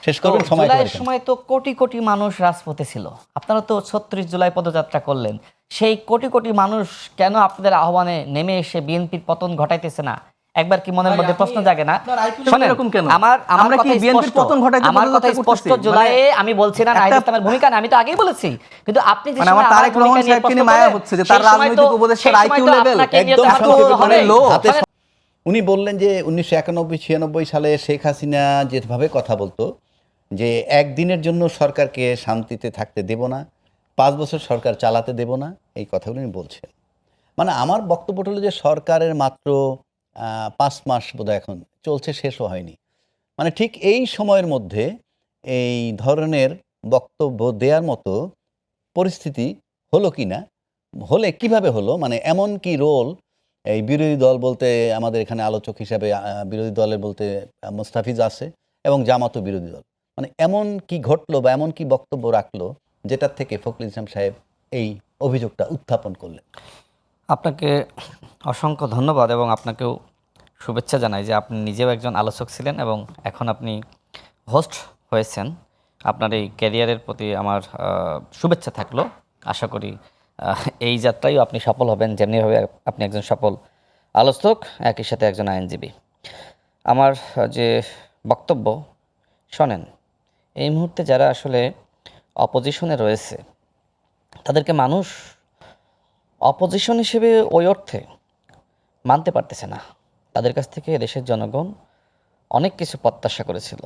শেষ করবেন, সময় জুলাইয়ের সময় তো কোটি কোটি মানুষ রাজপথে ছিল। আপনারা তো ৩৬ জুলাই পদযাত্রা করলেন। সেই কোটি কোটি মানুষ কেন আপনাদের আহ্বানে নেমে এসে বিএনপির পতন ঘটাইতেছে না? একবার কি মনের মধ্যে প্রশ্ন জাগে না? শোনেন, আমার কথা স্পষ্ট, আমার কথা স্পষ্ট। জুলাইয়ে আমি বলছি না নাহিদ ইসলামের ভূমিকা না, আমি তো আগেই বলেছি। কিন্তু আপনি যে সময় আমার ভূমিকা নিয়ে প্রশ্ন করলেন, সেই সময় তো একদম উনি বললেন যে 1991-96 সালে শেখ হাসিনা যেভাবে কথা বলতো যে একদিনের জন্য সরকারকে শান্তিতে থাকতে দেব না, 5 বছর সরকার চালাতে দেব না, এই কথাগুলো উনি বলছেন। মানে আমার বক্তব্য হলো যে সরকারের মাত্র 5 মাস বোধহয় এখন চলছে, শেষও হয়নি। মানে ঠিক এই সময়ের মধ্যে এই ধরনের বক্তব্য দেওয়ার মতো পরিস্থিতি হলো কি না, হলে কিভাবে হলো, মানে এমন কি রোল এই বিরোধী দল বলতে আমাদের এখানে আলোচক হিসাবে বিরোধী দলের বলতে মোস্তাফিজ আছে এবং জামাতও বিরোধী দল, মানে এমন কি ঘটলো বা এমন কি বক্তব্য রাখলো যেটার থেকে ফখরুল ইসলাম সাহেব এই অভিযোগটা উত্থাপন করলেন? আপনাকে অসংখ্য ধন্যবাদ এবং আপনাকেও শুভেচ্ছা জানাই যে আপনি নিজেও একজন আলোচক ছিলেন এবং এখন আপনি হোস্ট হয়েছেন। আপনার এই ক্যারিয়ারের প্রতি আমার শুভেচ্ছা থাকলো। আশা করি এই যাত্রায়ও আপনি সফল হবেন, যেমনিভাবে আপনি একজন সফল আলোচক, একই সাথে একজন আইনজীবী। আমার যে বক্তব্য শোনেন, এই মুহূর্তে যারা আসলে অপোজিশনে রয়েছে তাদেরকে মানুষ অপোজিশন হিসেবে ওই অর্থে মানতে পারতেছে না। তাদের কাছ থেকে দেশের জনগণ অনেক কিছু প্রত্যাশা করেছিল।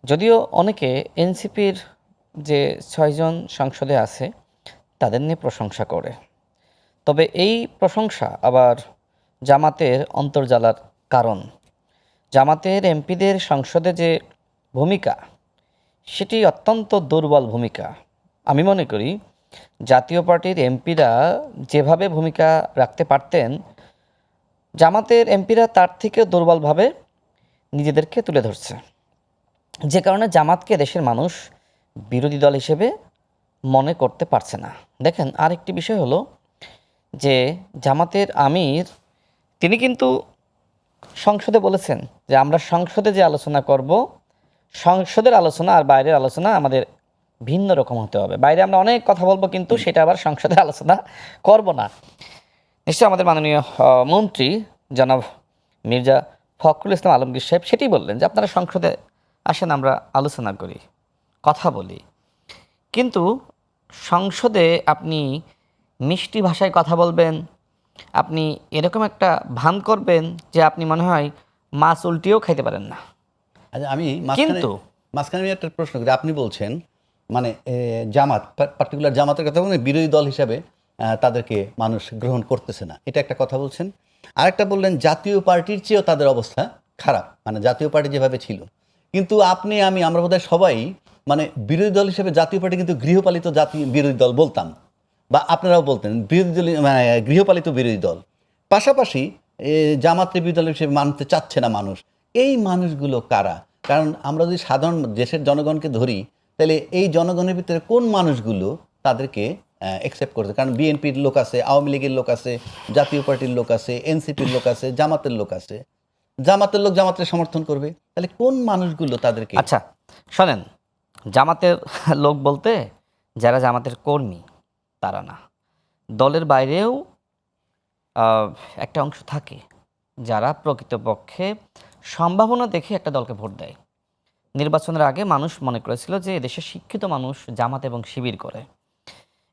যদিও অনেকে এনসিপির যে 6 জন সংসদে আছে তাদের নিয়ে প্রশংসা করে, তবে এই প্রশংসা আবার জামাতের অন্তর্জালার কারণ। জামাতের এমপিদের সংসদে যে ভূমিকা সেটি অত্যন্ত দুর্বল ভূমিকা। আমি মনে করি জাতীয় পার্টির এমপিরা যেভাবে ভূমিকা রাখতে পারতেন, জামাতের এমপিরা তার থেকেও দুর্বলভাবে নিজেদেরকে তুলে ধরছে, যে কারণে জামাতকে দেশের মানুষ বিরোধী দল হিসেবে মনে করতে পারছে না। দেখেন, আরেকটি বিষয় হলো যে জামাতের আমির তিনি কিন্তু সংসদে বলেছেন যে আমরা সংসদে যে আলোচনা করব, সংসদের আলোচনা আর বাইরের আলোচনা আমাদের ভিন্ন রকম হতে হবে। বাইরে আমরা অনেক কথা বলবো, কিন্তু সেটা আবার সংসদে আলোচনা করব না। নিশ্চয়ই আমাদের মাননীয় মন্ত্রী জনাব মির্জা ফখরুল ইসলাম আলমগীর সাহেব সেটি বললেন যে আপনারা সংসদে আসেন, আমরা আলোচনা করি, কথা বলি। কিন্তু সংসদে আপনি মিষ্টি ভাষায় কথা বলবেন, আপনি এরকম একটা ভান করবেন যে আপনি মনে হয় মাছ উল্টিয়েও খাইতে পারেন না। আচ্ছা, আমি কিন্তু মাঝখানে একটা প্রশ্ন করি। আপনি বলছেন মানে জামাত, পার্টিকুলার জামাতের কথা বলছেন, বিরোধী দল হিসাবে তাদেরকে মানুষ গ্রহণ করতেছে না, এটা একটা কথা বলছেন। আরেকটা বললেন জাতীয় পার্টির চেয়েও তাদের অবস্থা খারাপ, মানে জাতীয় পার্টি যেভাবে ছিল। কিন্তু আপনি আমরা বোধহয় সবাই মানে বিরোধী দল হিসেবে জাতীয় পার্টি কিন্তু গৃহপালিত জাতীয় বিরোধী দল বলতাম, বা আপনারাও বলতেন বিরোধী দল, মানে গৃহপালিত বিরোধী দল। পাশাপাশি জামাতের বিরোধী দল হিসেবে মানতে চাচ্ছে না মানুষ। এই মানুষগুলো কারা? কারণ আমরা যদি সাধারণ দেশের জনগণকে ধরি, তাহলে এই জনগণের ভিতরে কোন মানুষগুলো তাদেরকে অ্যাকসেপ্ট করছে? কারণ বিএনপির লোক আছে, আওয়ামী লীগের লোক আছে, জাতীয় পার্টির লোক আছে, এনসিপির লোক আছে, জামাতের লোক আছে। জামাতের লোক জামাতের সমর্থন করবে, তাহলে কোন মানুষগুলো তাদেরকে? আচ্ছা শোনেন, জামাতের লোক বলতে যারা জামাতের কর্মী তারা না, দলের বাইরেও একটা অংশ থাকে যারা প্রকৃতপক্ষে সম্ভাবনা দেখে একটা দলকে ভোট দেয়। নির্বাচনের আগে মানুষ মনে করেছিল যে এদেশের শিক্ষিত মানুষ জামাত এবং শিবির করে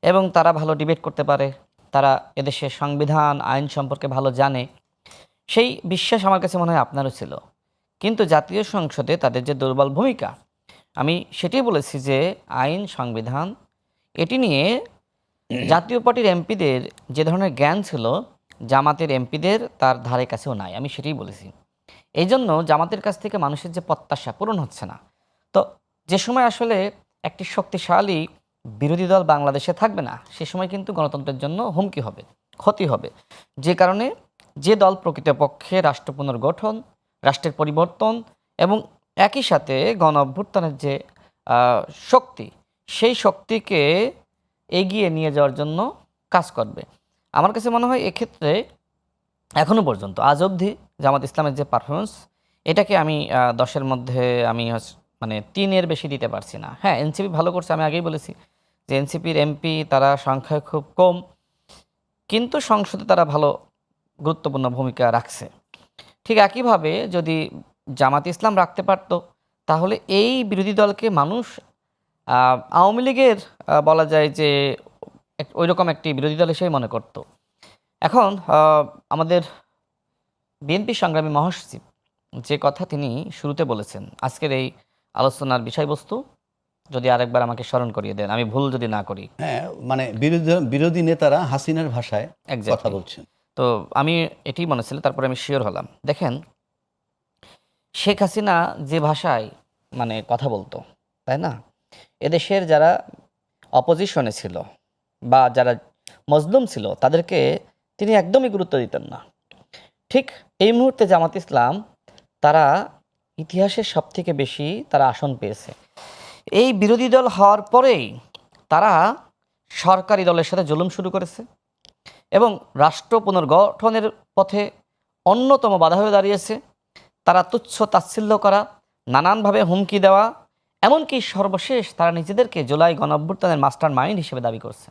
এবং তারা ভালো ডিবেট করতে পারে, তারা এদেশের সংবিধান আইন সম্পর্কে ভালো জানে। সেই বিশ্বাস আমার কাছে মনে হয় আপনারও ছিল। কিন্তু জাতীয় সংসদে তাদের যে দুর্বল ভূমিকা, আমি সেটাই বলেছি যে আইন সংবিধান এটি নিয়ে জাতীয় পার্টির এমপিদের যে ধরনের জ্ঞান ছিল জামাতের এমপিদের তার ধারে কাছেও নাই, আমি সেটাই বলেছি। এই জন্য জামাতের কাছ থেকে মানুষের যে প্রত্যাশা পূরণ হচ্ছে না। তো যে সময় আসলে একটি শক্তিশালী বিরোধী দল বাংলাদেশে থাকবে না, সে সময় কিন্তু গণতন্ত্রের জন্য হুমকি হবে, ক্ষতি হবে। যে কারণে যে দল প্রকৃতপক্ষে রাষ্ট্র পুনর্গঠন, রাষ্ট্রের পরিবর্তন এবং একই সাথে গণ অভ্যুত্থানের যে শক্তি, সেই শক্তিকে এগিয়ে নিয়ে যাওয়ার জন্য কাজ করবে। আমার কাছে মনে হয় এক্ষেত্রে এখনও পর্যন্ত আজ অবধি জামাত ইসলামের যে পারফরমেন্স, এটাকে আমি 10-এর মধ্যে আমি মানে 3-এর বেশি দিতে পারছি না। হ্যাঁ, এনসিপি ভালো করছে, আমি আগেই বলেছি যে এনসিপির এমপি তারা সংখ্যায় খুব কম, কিন্তু সংসদে তারা ভালো গুরুত্বপূর্ণ ভূমিকা রাখছে। ঠিক একইভাবে যদি জামাত ইসলাম রাখতে পারত, তাহলে এই বিরোধী দলকে মানুষ আওয়ামী লীগের বলা যায় যে ওইরকম একটি বিরোধী দল হিসেবে মনে করত। এখন আমাদের বিএনপি সংগ্রামী মহাসচিব যে কথা তিনি শুরুতে বলেছেন, আজকের এই আলোচনার বিষয়বস্তু যদি আরেকবার আমাকে স্মরণ করিয়ে দেন, আমি ভুল যদি না করি। হ্যাঁ, মানে বিরোধী নেতারা হাসিনার ভাষায় কথা Exactly. বলছেন। তো আমি এটাই মনে ছিল, তারপরে আমি শিওর হলাম। দেখেন, শেখ হাসিনা যে ভাষায় মানে কথা বলতো, তাই না, এদেশের যারা অপোজিশনে ছিল বা যারা মজলুম ছিল তাদেরকে তিনি একদমই গুরুত্ব দিতেন না। ঠিক এই মুহূর্তে জামাত ইসলাম তারা ইতিহাসের সবথেকে বেশি তারা আসন পেয়েছে। এই বিরোধী দল হওয়ার পরেই তারা সরকারি দলের সাথে জুলুম শুরু করেছে এবং রাষ্ট্র পুনর্গঠনের পথে অন্যতম বাধা হয়ে দাঁড়িয়েছে। তারা তুচ্ছ তাচ্ছিল্য করা, নানানভাবে হুমকি দেওয়া, এমনকি সর্বশেষ তারা নিজেদেরকে জুলাই গণঅভ্যুত্থানের মাস্টার মাইন্ড হিসেবে দাবি করছে।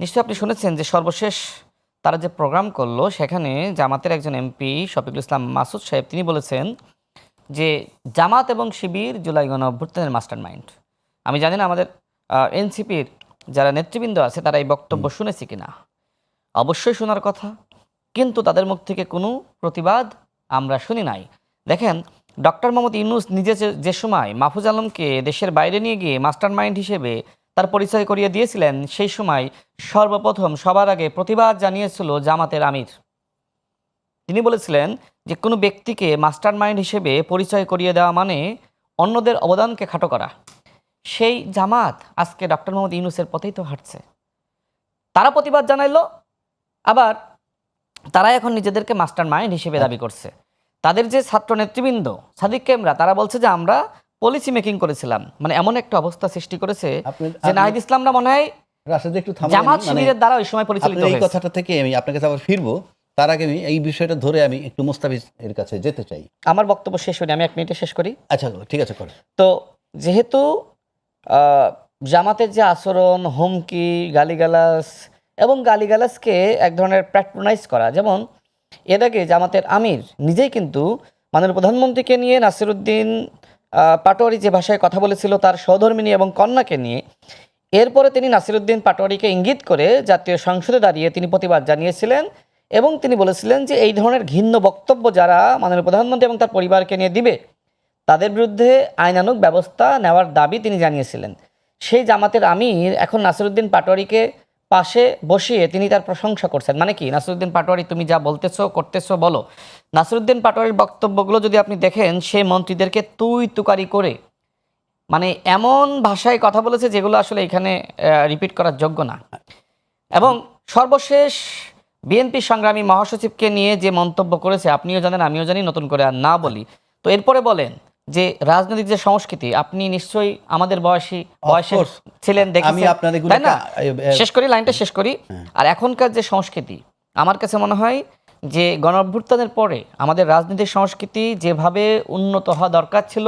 নিশ্চয়ই আপনি শুনেছেন যে সর্বশেষ তারা যে প্রোগ্রাম করলো, সেখানে জামাতের একজন এমপি শফিকুল ইসলাম মাসুদ সাহেব তিনি বলেছেন যে জামাত এবং শিবির জুলাই গণঅভ্যুত্থানের মাস্টার মাইন্ড। আমি জানি না আমাদের এনসিপির যারা নেতৃবৃন্দ আছে তারা এই বক্তব্য শুনেছে কিনা, অবশ্যই শোনার কথা, কিন্তু তাদের মুখ থেকে কোনো প্রতিবাদ আমরা শুনি নাই। দেখেন, ডক্টর মোহাম্মদ ইউনূস নিজে যে সময় মাহফুজ আলমকে দেশের বাইরে নিয়ে গিয়ে মাস্টার মাইন্ড হিসেবে তার পরিচয় করিয়ে দিয়েছিলেন, সেই সময় সর্বপ্রথম সবার আগে প্রতিবাদ জানিয়েছিল জামাতের আমির। তিনি বলেছিলেন যে কোনো ব্যক্তিকে মাস্টার মাইন্ড হিসেবে পরিচয় করিয়ে দেওয়া মানে অন্যদের অবদানকে খাটো করা। সেই জামাত আজকে ডক্টর মোহাম্মদ ইউনূসের পথেই তো হাঁটছে। তারা প্রতিবাদ জানাইলো, আবার তারা এখন নিজেদেরকে মাস্টার মাইন্ড হিসেবে দাবি করছে। তাদের যে ছাত্র নেতৃবৃন্দ সাদিক কেমরা, তারা বলছে যে আমরা পলিসি মেকিং করেছিলাম। মানে এমন একটা অবস্থা সৃষ্টি করেছে যে নাহিদ ইসলামরা মনে হয় রাশেদ একটু থামেন, জামাত মানে শিবিরের দ্বারা ওই সময় পরিচালিত আপনার এই হয়েছে। কথাটা থেকে আমি আপনার কাছে আবার ফিরবো, তার আগে আমি এই বিষয়টা ধরে আমি একটু মোস্তাফিজ এর কাছে যেতে চাই। আমার বক্তব্য শেষ হয়নি, আমি 1 মিনিটে শেষ করি। আচ্ছা, ঠিক আছে, করে। তো যেহেতু জামাতের যে আচরণ, হুমকি, গালিগালাজ এবং গালিগালাজকে এক ধরনের প্যাট্রোনাইজ করা, যেমন এর আগে জামাতের আমির নিজেই কিন্তু মাননীয় প্রধানমন্ত্রীকে নিয়ে নাসিরুদ্দিন পাটোয়ারি যে ভাষায় কথা বলেছিল তার সহধর্মিণী এবং কন্যাকে নিয়ে, এরপরে তিনি নাসিরুদ্দিন পাটোয়ারিকে ইঙ্গিত করে জাতীয় সংসদে দাঁড়িয়ে তিনি প্রতিবাদ জানিয়েছিলেন এবং তিনি বলেছিলেন যে এই ধরনের ঘৃণ্য বক্তব্য যারা মাননীয় প্রধানমন্ত্রী এবং তার পরিবারকে নিয়ে দিবে, তাদের বিরুদ্ধে আইনানুগ ব্যবস্থা নেওয়ার দাবি তিনি জানিয়েছিলেন। সেই জামাতের আমির এখন নাসিরুদ্দিন পাটোয়ারিকে পাশে বসিয়ে তিনি তার প্রশংসা করছেন। মানে কি, নাসিরুদ্দিন পাটোয়ারি তুমি যা বলতেছো করতেছো বলো। নাসিরুদ্দিন পাটোয়ারির বক্তব্যগুলো যদি আপনি দেখেন, সে মন্ত্রীদেরকে তুই তুকারি করে মানে এমন ভাষায় কথা বলেছে যেগুলো আসলে এখানে রিপিট করার যোগ্য না। এবং সর্বশেষ বিএনপি সংগ্রামী মহাসচিবকে নিয়ে যে মন্তব্য করেছে, আপনিও জানেন আমিও জানি, নতুন করে আর না বলি। তো এরপরে বলেন যে রাজনৈতিক যে সংস্কৃতি, আপনি নিশ্চয়ই আমাদের বয়সে ছিলেন, দেখেছেন, তাই না? শেষ করি, লাইনটা শেষ করি। আর এখনকার যে সংস্কৃতি, আমার কাছে মনে হয় যে গণঅভ্যুত্থানের পরে আমাদের রাজনৈতিক সংস্কৃতি যেভাবে উন্নত হওয়া দরকার ছিল,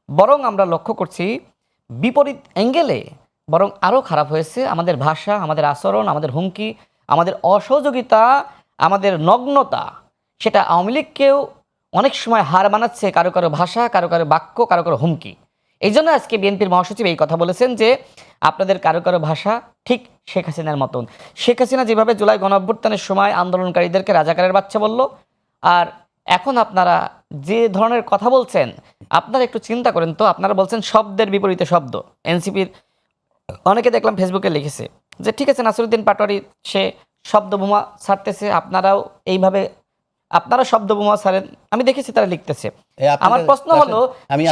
বরং আমরা লক্ষ্য করছি বিপরীত অ্যাঙ্গেলে বরং আরও খারাপ হয়েছে। আমাদের ভাষা, আমাদের আচরণ, আমাদের হুমকি, আমাদের অসহযোগিতা, আমাদের নগ্নতা, সেটা আওয়ামী লীগকেও অনেক সময় হার মানাচ্ছে। কারো কারো ভাষা, কারো কারো বাক্য, কারো কারো হুমকি। এই জন্য আজকে বিএনপির মহাসচিব এই কথা বলেছেন যে আপনাদের কারো কারো ভাষা ঠিক শেখ হাসিনার মতন। শেখ হাসিনা যেভাবে জুলাই গণঅভ্যুত্থানের সময় আন্দোলনকারীদেরকে রাজাকারের বাচ্চা বলল, আর এখন আপনারা যে ধরনের কথা বলছেন, আপনারা একটু চিন্তা করেন তো। আপনারা বলছেন শব্দের বিপরীতে শব্দ। এনসিপির অনেকে দেখলাম ফেসবুকে লিখেছে যে ঠিক আছে, নাসিরুদ্দিন পাটোয়ারি সে শব্দ বোমা ছাড়তেছে, আপনারাও এইভাবে আপনারা শব্দ বোমা ছাড়েন। আমি দেখেছি তারা লিখতেছে। আমার প্রশ্ন হলো,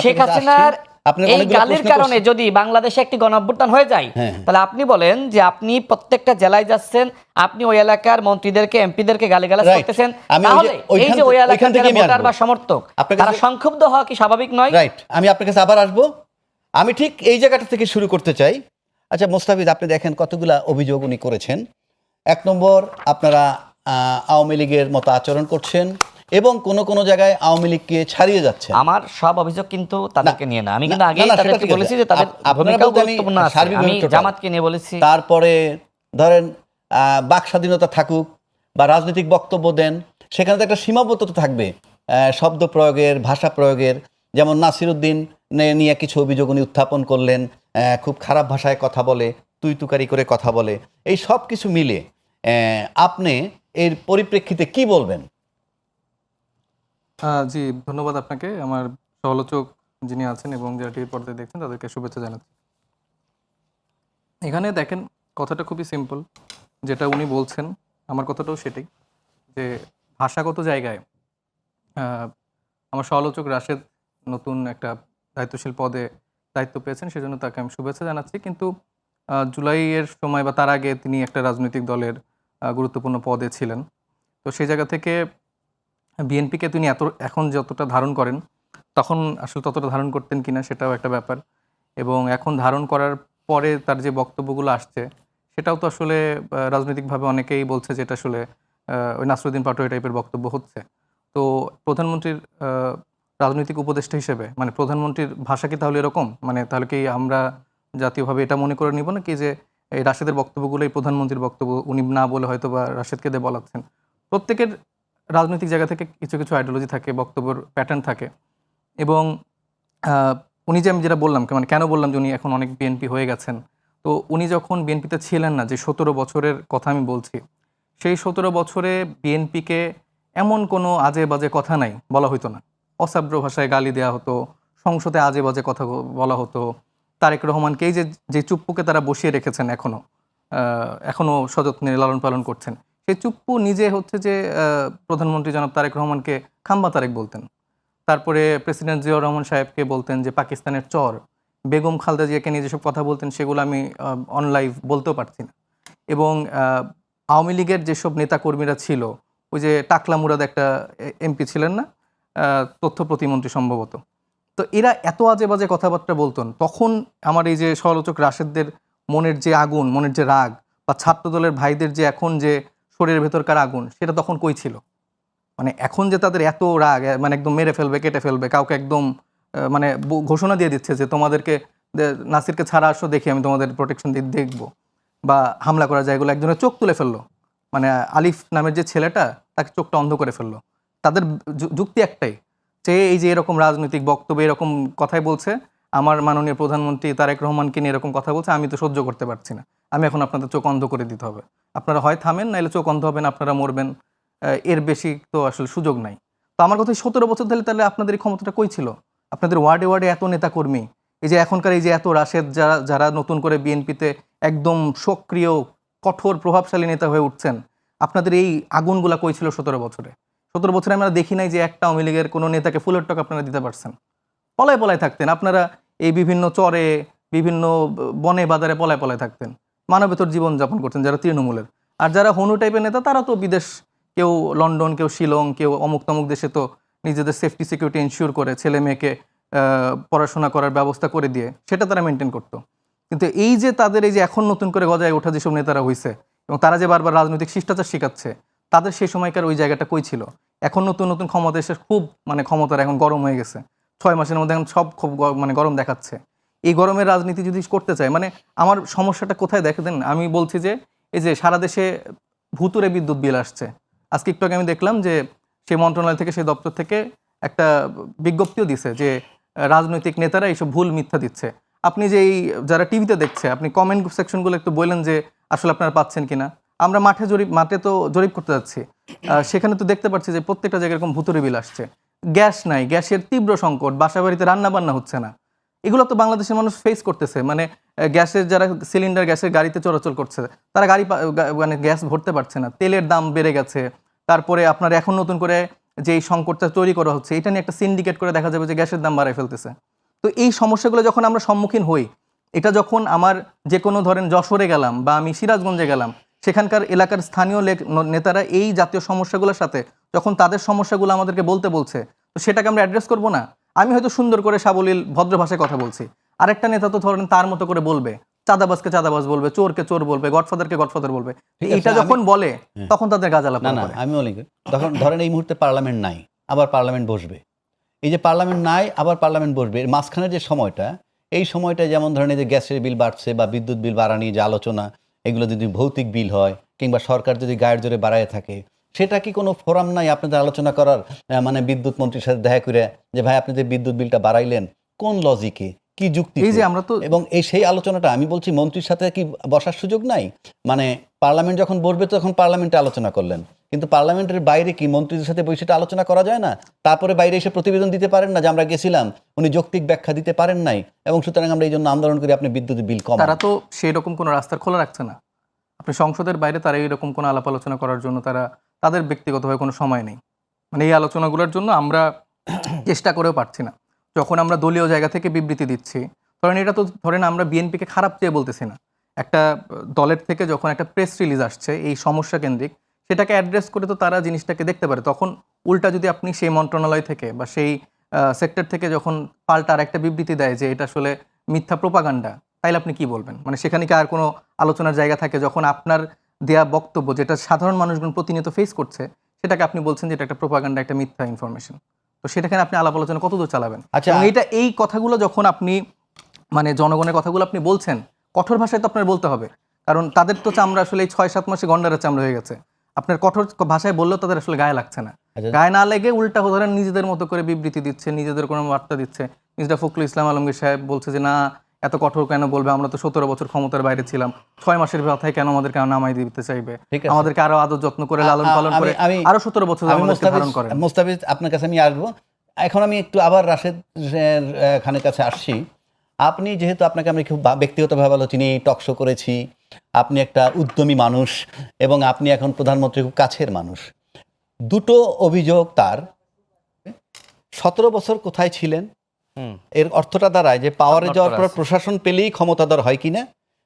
শেখ হাসিনার এই গালির কারণে যদি বাংলাদেশে একটি গণঅভ্যুত্থান হয়ে যায়, তাহলে আপনি বলেন যে আপনি প্রত্যেকটা জেলায় যাচ্ছেন, আপনি ওই এলাকার মন্ত্রীদেরকে, এমপিদেরকে গালিগালাজ করতেছেন, তাহলে এই যে ওই এলাকার যারা ভোটার বা সমর্থক, তারা সংক্ষুব্ধ হওয়া কি স্বাভাবিক নয়? রাইট, আমি আপনার কাছে আবার আসবো। আমি ঠিক এই জায়গাটা থেকে শুরু করতে চাই। আচ্ছা মোস্তাফিজ, আপনি দেখেন কতগুলা অভিযোগ উনি করেছেন। 1 নম্বর, আপনারা আওয়ামী লীগের মতো আচরণ করছেন, এবং কোন কোন জায়গায় আওয়ামী লীগকে ছাড়িয়ে যাচ্ছে। আমার সব অভিযোগ কিন্তু তাদেরকে নিয়ে না, আমি কিন্তু না, আগেই না, সেটা তাদেরকে ঠিক আছে। বলেছি যে তাদের আপনারা ভূমিকাও বলতে আমি গুরুত্বপূর্ণ আছে। সার্বিকভাবে আমি total। জামাতকে নিয়ে বলেছি। তারপরে ধরেন বাক স্বাধীনতা থাকুক বা রাজনৈতিক বক্তব্য দেন, সেখানে তো একটা সীমাবদ্ধতা থাকবে শব্দ প্রয়োগের, ভাষা প্রয়োগের। যেমন নাসিরউদ্দিন নিয়ে কিছু অভিযোগ উনি উত্থাপন করলেন, খুব খারাপ ভাষায় কথা বলে, তুই তুকারি করে কথা বলে। এই সব কিছু মিলে আপনি এর পরিপ্রেক্ষিতে কি বলবেন? জি, ধন্যবাদ আপনাকে। আমার সমালোচক যিনি আছেন এবং যারা টিভির পর্দায় দেখছেন তাদেরকে শুভেচ্ছা জানাচ্ছি। এখানে দেখেন, কথাটা খুবই সিম্পল। যেটা উনি বলছেন, আমার কথাটাও সেটাই, যে ভাষাগত জায়গায় আমার সমালোচক রাশেদ নতুন একটা দায়িত্বশীল পদে দায়িত্ব পেয়েছেন, সেজন্য তাকে আমি শুভেচ্ছা জানাচ্ছি। কিন্তু জুলাইয়ের সময় বা তার আগে তিনি একটা রাজনৈতিক দলের গুরুত্বপূর্ণ পদে ছিলেন। তো সেই জায়গা থেকে বিএনপিকে তিনি এখন যতটা ধারণ করেন, তখন আসলে ততটা ধারণ করতেন কিনা সেটাও একটা ব্যাপার। এবং এখন ধারণ করার পরে তার যে বক্তব্যগুলো আসছে, সেটাও তো আসলে রাজনৈতিকভাবে অনেকেই বলছে যে এটা আসলে ওই নাসরুদ্দিন পাটোয়ারি টাইপের বক্তব্য হচ্ছে। তো প্রধানমন্ত্রীর রাজনৈতিক উপদেষ্টা হিসেবে মানে প্রধানমন্ত্রীর ভাষা কি তাহলে এরকম? মানে তাহলে কি আমরা জাতীয়ভাবে এটা মনে করে নিব নাকি যে এই রাশেদের বক্তব্যগুলোই প্রধানমন্ত্রীর বক্তব্য, উনি না বলে হয়তো বা রাশেদকে দিয়ে বলাচ্ছেন? প্রত্যেকের রাজনৈতিক জায়গা থেকে কিছু কিছু আইডিওলজি থাকে, বক্তব্যের প্যাটার্ন থাকে। এবং উনি যে আমি যেটা বললাম, মানে কেন বললাম যে উনি এখন অনেক বিএনপি হয়ে গেছেন। তো উনি যখন বিএনপিতে ছিলেন না, যে ১৭ বছরের কথা আমি বলছি, সেই ১৭ বছরে বিএনপিকে এমন কোনো আজে বাজে কথা নাই বলা হইতো না। অসাব্র ভাষায় গালি দেওয়া হতো, সংসদে আজে বাজে কথা বলা হতো। তারেক রহমানকে এই যে যে চুপ্পুকে তারা বসিয়ে রেখেছেন এখনো সযত্নে লালন পালন করছেন, সেই চুপ্পু নিজে হচ্ছে যে প্রধানমন্ত্রী জনাব তারেক রহমানকে খাম্বা তারেক বলতেন। তারপরে প্রেসিডেন্ট জিয়াউর রহমান সাহেবকে বলতেন যে পাকিস্তানের চর। বেগম খালেদা জিয়াকে নিয়ে যেসব কথা বলতেন সেগুলো আমি অন লাইভ বলতেও পারছি না। এবং আওয়ামী লীগের যেসব নেতাকর্মীরা ছিল, ওই যে টাকলা মুরাদ একটা এমপি ছিলেন না, তথ্য প্রতিমন্ত্রী সম্ভবত। তো এরা এত আজে বাজে কথাবার্তা বলতেন, তখন আমার এই যে সমালোচক রাশেদদের মনের যে আগুন, মনের যে রাগ, বা ছাত্রদলের ভাইদের যে এখন যে শরীরের ভেতরকার আগুন, সেটা তখন কই ছিল? মানে এখন যে তাদের এত রাগ, মানে একদম মেরে ফেলবে, কেটে ফেলবে, কাউকে একদম মানে ঘোষণা দিয়ে দিচ্ছে যে তোমাদেরকে নাসিরকে ছাড়া আসো, দেখি আমি তোমাদের প্রোটেকশন দিয়ে দেখবো, বা হামলা করা যায়, এগুলো একজনের চোখ তুলে ফেললো। মানে আলিফ নামের যে ছেলেটা, তাকে চোখটা অন্ধ করে ফেললো। তাদের যুক্তি একটাই, যে এই যে এরকম রাজনৈতিক বক্তব্য এরকম কথাই বলছে, আমার মাননীয় প্রধানমন্ত্রী তারেক রহমানকে নিয়ে এরকম কথা বলছে, আমি তো সহ্য করতে পারছি না, আমি এখন আপনাদের চোখ অন্ধ করে দিতে হবে। আপনারা হয় থামেন, নাইলে চোখ অন্ধ হবেন, আপনারা মরবেন। এর বেশি তো আসলে সুযোগ নাই। তো আমার কথা ১৭ বছর ধরে তাহলে আপনাদের এই ক্ষমতাটা কই ছিল? আপনাদের ওয়ার্ডে ওয়ার্ডে এত নেতাকর্মী, এই যে এখনকার এই যে এত রাশেদ, যারা যারা নতুন করে বিএনপিতে একদম সক্রিয়, কঠোর, প্রভাবশালী নেতা হয়ে উঠছেন, আপনাদের এই আগুনগুলা কই ছিল ১৭ বছরে? ১৭ বছরে আমরা দেখি নাই যে একটা আওয়ামী লীগের কোনো নেতাকে ফুলের টক আপনারা দিতে পারছেন। পলায় পলায় থাকতেন আপনারা, এই বিভিন্ন চরে, বিভিন্ন বনে বাজারে পলায় পলায় থাকতেন, মানবেতর জীবনযাপন করতেন যারা তৃণমূলের। আর যারা হনু টাইপের নেতা, তারা তো বিদেশ, কেউ লন্ডন, কেউ শিলং, কেউ অমুক তমুক দেশে তো নিজেদের সেফটি সিকিউরিটি ইনশিওর করে ছেলে মেয়েকে পড়াশোনা করার ব্যবস্থা করে দিয়ে সেটা তারা মেনটেন করতো। কিন্তু এই যে তাদের এই যে এখন নতুন করে গজায় ওঠা যেসব নেতারা হয়েছে, এবং তারা যে বারবার রাজনৈতিক শিষ্টাচার শিখাচ্ছে, তাদের সেই সময়কার ওই জায়গাটা কই ছিল? এখন নতুন নতুন ক্ষমতা এসে খুব মানে ক্ষমতার এখন গরম হয়ে গেছে। ৬ মাসের মধ্যে এখন সব খুব মানে গরম দেখাচ্ছে। এই গরমের রাজনীতি যদি করতে চায়, মানে আমার সমস্যাটা কোথায় দেখে দেন? আমি বলছি যে এই যে সারা দেশে ভুতুরে বিদ্যুৎ বিল আসছে। আজকে একটু আগে আমি দেখলাম যে সেই মন্ত্রণালয় থেকে, সেই দপ্তর থেকে একটা বিজ্ঞপ্তিও দিছে যে রাজনৈতিক নেতারা এইসব ভুল মিথ্যা দিচ্ছে। আপনি যে এই যারা টিভিতে দেখছে, আপনি কমেন্ট সেকশনগুলো একটু বললেন যে আসলে আপনারা পাচ্ছেন কিনা। আমরা মাঠে তো জরিপ করতে যাচ্ছি, সেখানে তো দেখতে পাচ্ছি যে প্রত্যেকটা জায়গায় এরকম ভুতুরে বিল আসছে। গ্যাস নাই, গ্যাসের তীব্র সংকট, বাসাবাড়িতে রান্না বান্না হচ্ছে না। এগুলো তো বাংলাদেশের মানুষ ফেস করতেছে। মানে গ্যাসের যারা সিলিন্ডার, গ্যাসের গাড়িতে চলাচল করছে, তারা মানে গ্যাস ভরতে পারছে না। তেলের দাম বেড়ে গেছে। তারপরে আপনার এখন নতুন করে যে এই সংকটটা তৈরি করা হচ্ছে, এটা নিয়ে একটা সিন্ডিকেট করে দেখা যাবে যে গ্যাসের দাম বাড়ায় ফেলতেছে। তো এই সমস্যাগুলো যখন আমরা সম্মুখীন হই, এটা যখন আমার যে কোনো ধরেন যশোরে গেলাম বা আমি সিরাজগঞ্জে গেলাম, সেখানকার এলাকার স্থানীয় নেতারা এই জাতীয় সমস্যাগুলোর সাথে যখন তাদের সমস্যাগুলো আমাদেরকে বলতে বলছে, তো সেটাকে আমরা অ্যাড্রেস করবো না? আমি হয়তো সুন্দর করে সাবলীল ভদ্র ভাষায় কথা বলছি, আরেকটা নেতা তো ধরেন তার মতো করে বলবে, চাঁদাবাজকে চাঁদাবাজ বলবে, চোরকে চোর বলবে, গডফাদারকে গডফাদার বলবে। ঠিক আছে, এটা যখন বলে তখন তাদের গাজালা না না করে। আমি বলি তখন ধরেন এই মুহূর্তে পার্লামেন্ট নাই, আবার পার্লামেন্ট বসবে। এই যে পার্লামেন্ট নাই আবার পার্লামেন্ট বসবে, এর মাঝখানের যে সময়টা, এই সময়টা যেমন ধরেন এই যে গ্যাসের বিল বাড়ছে বা বিদ্যুৎ বিল বাড়া নিয়ে যে আলোচনা, এগুলো যদি ভৌতিক বিল হয় কিংবা সরকার যদি গায়ের জোরে বাড়ায় থাকে, সেটা কি কোনো ফোরাম নাই আপনাদের আলোচনা করার? মানে বিদ্যুৎ মন্ত্রীর সাথে দেখা করে যে ভাই আপনি যে বিদ্যুৎ বিলটা বাড়াইলেন কোন লজিকে, কি যুক্তি? এই যে আমরা তো এবং এই সেই আলোচনাটা আমি বলছি মন্ত্রীর সাথে কি বসার সুযোগ নাই? মানে পার্লামেন্ট যখন বসবে তখন পার্লামেন্টে আলোচনা করলেন, কিন্তু পার্লামেন্টের বাইরে কি মন্ত্রীদের সাথে বসে সেটা আলোচনা করা যায় না? তারপরে বাইরে এসে প্রতিবেদন দিতে পারেন না যে আমরা গেছিলাম, উনি যৌক্তিক ব্যাখ্যা দিতে পারেন নাই, এবং সুতরাং আমরা এই জন্য আন্দোলন করি আপনি বিদ্যুৎ বিল কম। তারা তো সেই রকম কোনো রাস্তা খোলা রাখছে না। আপনি সংসদের বাইরে তারা এইরকম কোনো আলাপ আলোচনা করার জন্য তাদের ব্যক্তিগতভাবে কোনো সময় নেই। মানে এই আলোচনাগুলোর জন্য আমরা চেষ্টা করেও পারছি না। যখন আমরা দলীয় জায়গা থেকে বিবৃতি দিচ্ছি, ধরেন এটা তো ধরেন আমরা বিএনপিকে খারাপ চেয়ে বলতেছি না, একটা দলের থেকে যখন একটা প্রেস রিলিজ আসছে এই সমস্যা কেন্দ্রিক, সেটাকে অ্যাড্রেস করে তো তারা জিনিসটাকে দেখতে পারে। তখন উল্টা যদি আপনি সেই মন্ত্রণালয় থেকে বা সেই সেক্টর থেকে যখন পাল্টা আর একটা বিবৃতি দেয় যে এটা আসলে মিথ্যা প্রোপাগান্ডা, তাইলে আপনি কি বলবেন? মানে সেখানে কি আর কোনো আলোচনার জায়গা থাকে? যখন আপনার দেয়া বক্তব্য যেটা সাধারণ মানুষজন প্রতিনিয়ত ফেস করছে, সেটাকে আপনি বলছেন যে এটা একটা প্রোপাগান্ডা, একটা মিথ্যা ইনফরমেশন, তো সেটাকে আপনি আলাপ আলোচনা কতদূর চালাবেন? আচ্ছা, এবং এই কথাগুলো যখন আপনি মানে জনগণের কথাগুলো আপনি বলছেন, কঠোর ভাষায় তো আপনার বলতে হবে, কারণ তাদের তো চামড়া আসলে এই 6-7 মাসে গন্ডারের চামড়া হয়ে গেছে। আপনার কঠোর ভাষায় বললেও তাদের আসলে গায়ে লাগছে না। আচ্ছা। গায়ে না লেগে উল্টা ধরেন নিজেদের মতো করে বিবৃতি দিচ্ছে, নিজেদের কোনো বার্তা দিচ্ছে। মির্জা ফখরুল ইসলাম আলমগীর সাহেব বলছে যে না, এত কঠোর কেন বলবে, আমরা তো 17 বছর ক্ষমতার বাইরে ছিলাম, 6 মাসের মাথায় কেন আমাদেরকে নামাই দিতে চাইবে, ঠিক আছে। আমাদেরকে আরো আদর যত্ন করে লালন পালন করে আরো 17 বছর আমাদেরকে ধারণ করেন। মোস্তাফিজ আপনার কাছে আমি আসবো। এখন আমি একটু আবার রাশেদ খানের কাছে আসছি। আপনি যেহেতু আপনাকে আমি খুব ব্যক্তিগতভাবে ভালো চিনি, টকশো করেছি, আপনি একটা উদ্যমী মানুষ এবং আপনি এখন প্রধানমন্ত্রীর খুব কাছের মানুষ। দুটো অভিযোগ তার, 17 বছর কোথায় ছিলেন, এর অর্থটা দাঁড়ায় যে পাওয়ারে যাওয়ার পর প্রশাসন পেলেই ক্ষমতাধর হয় কিনা।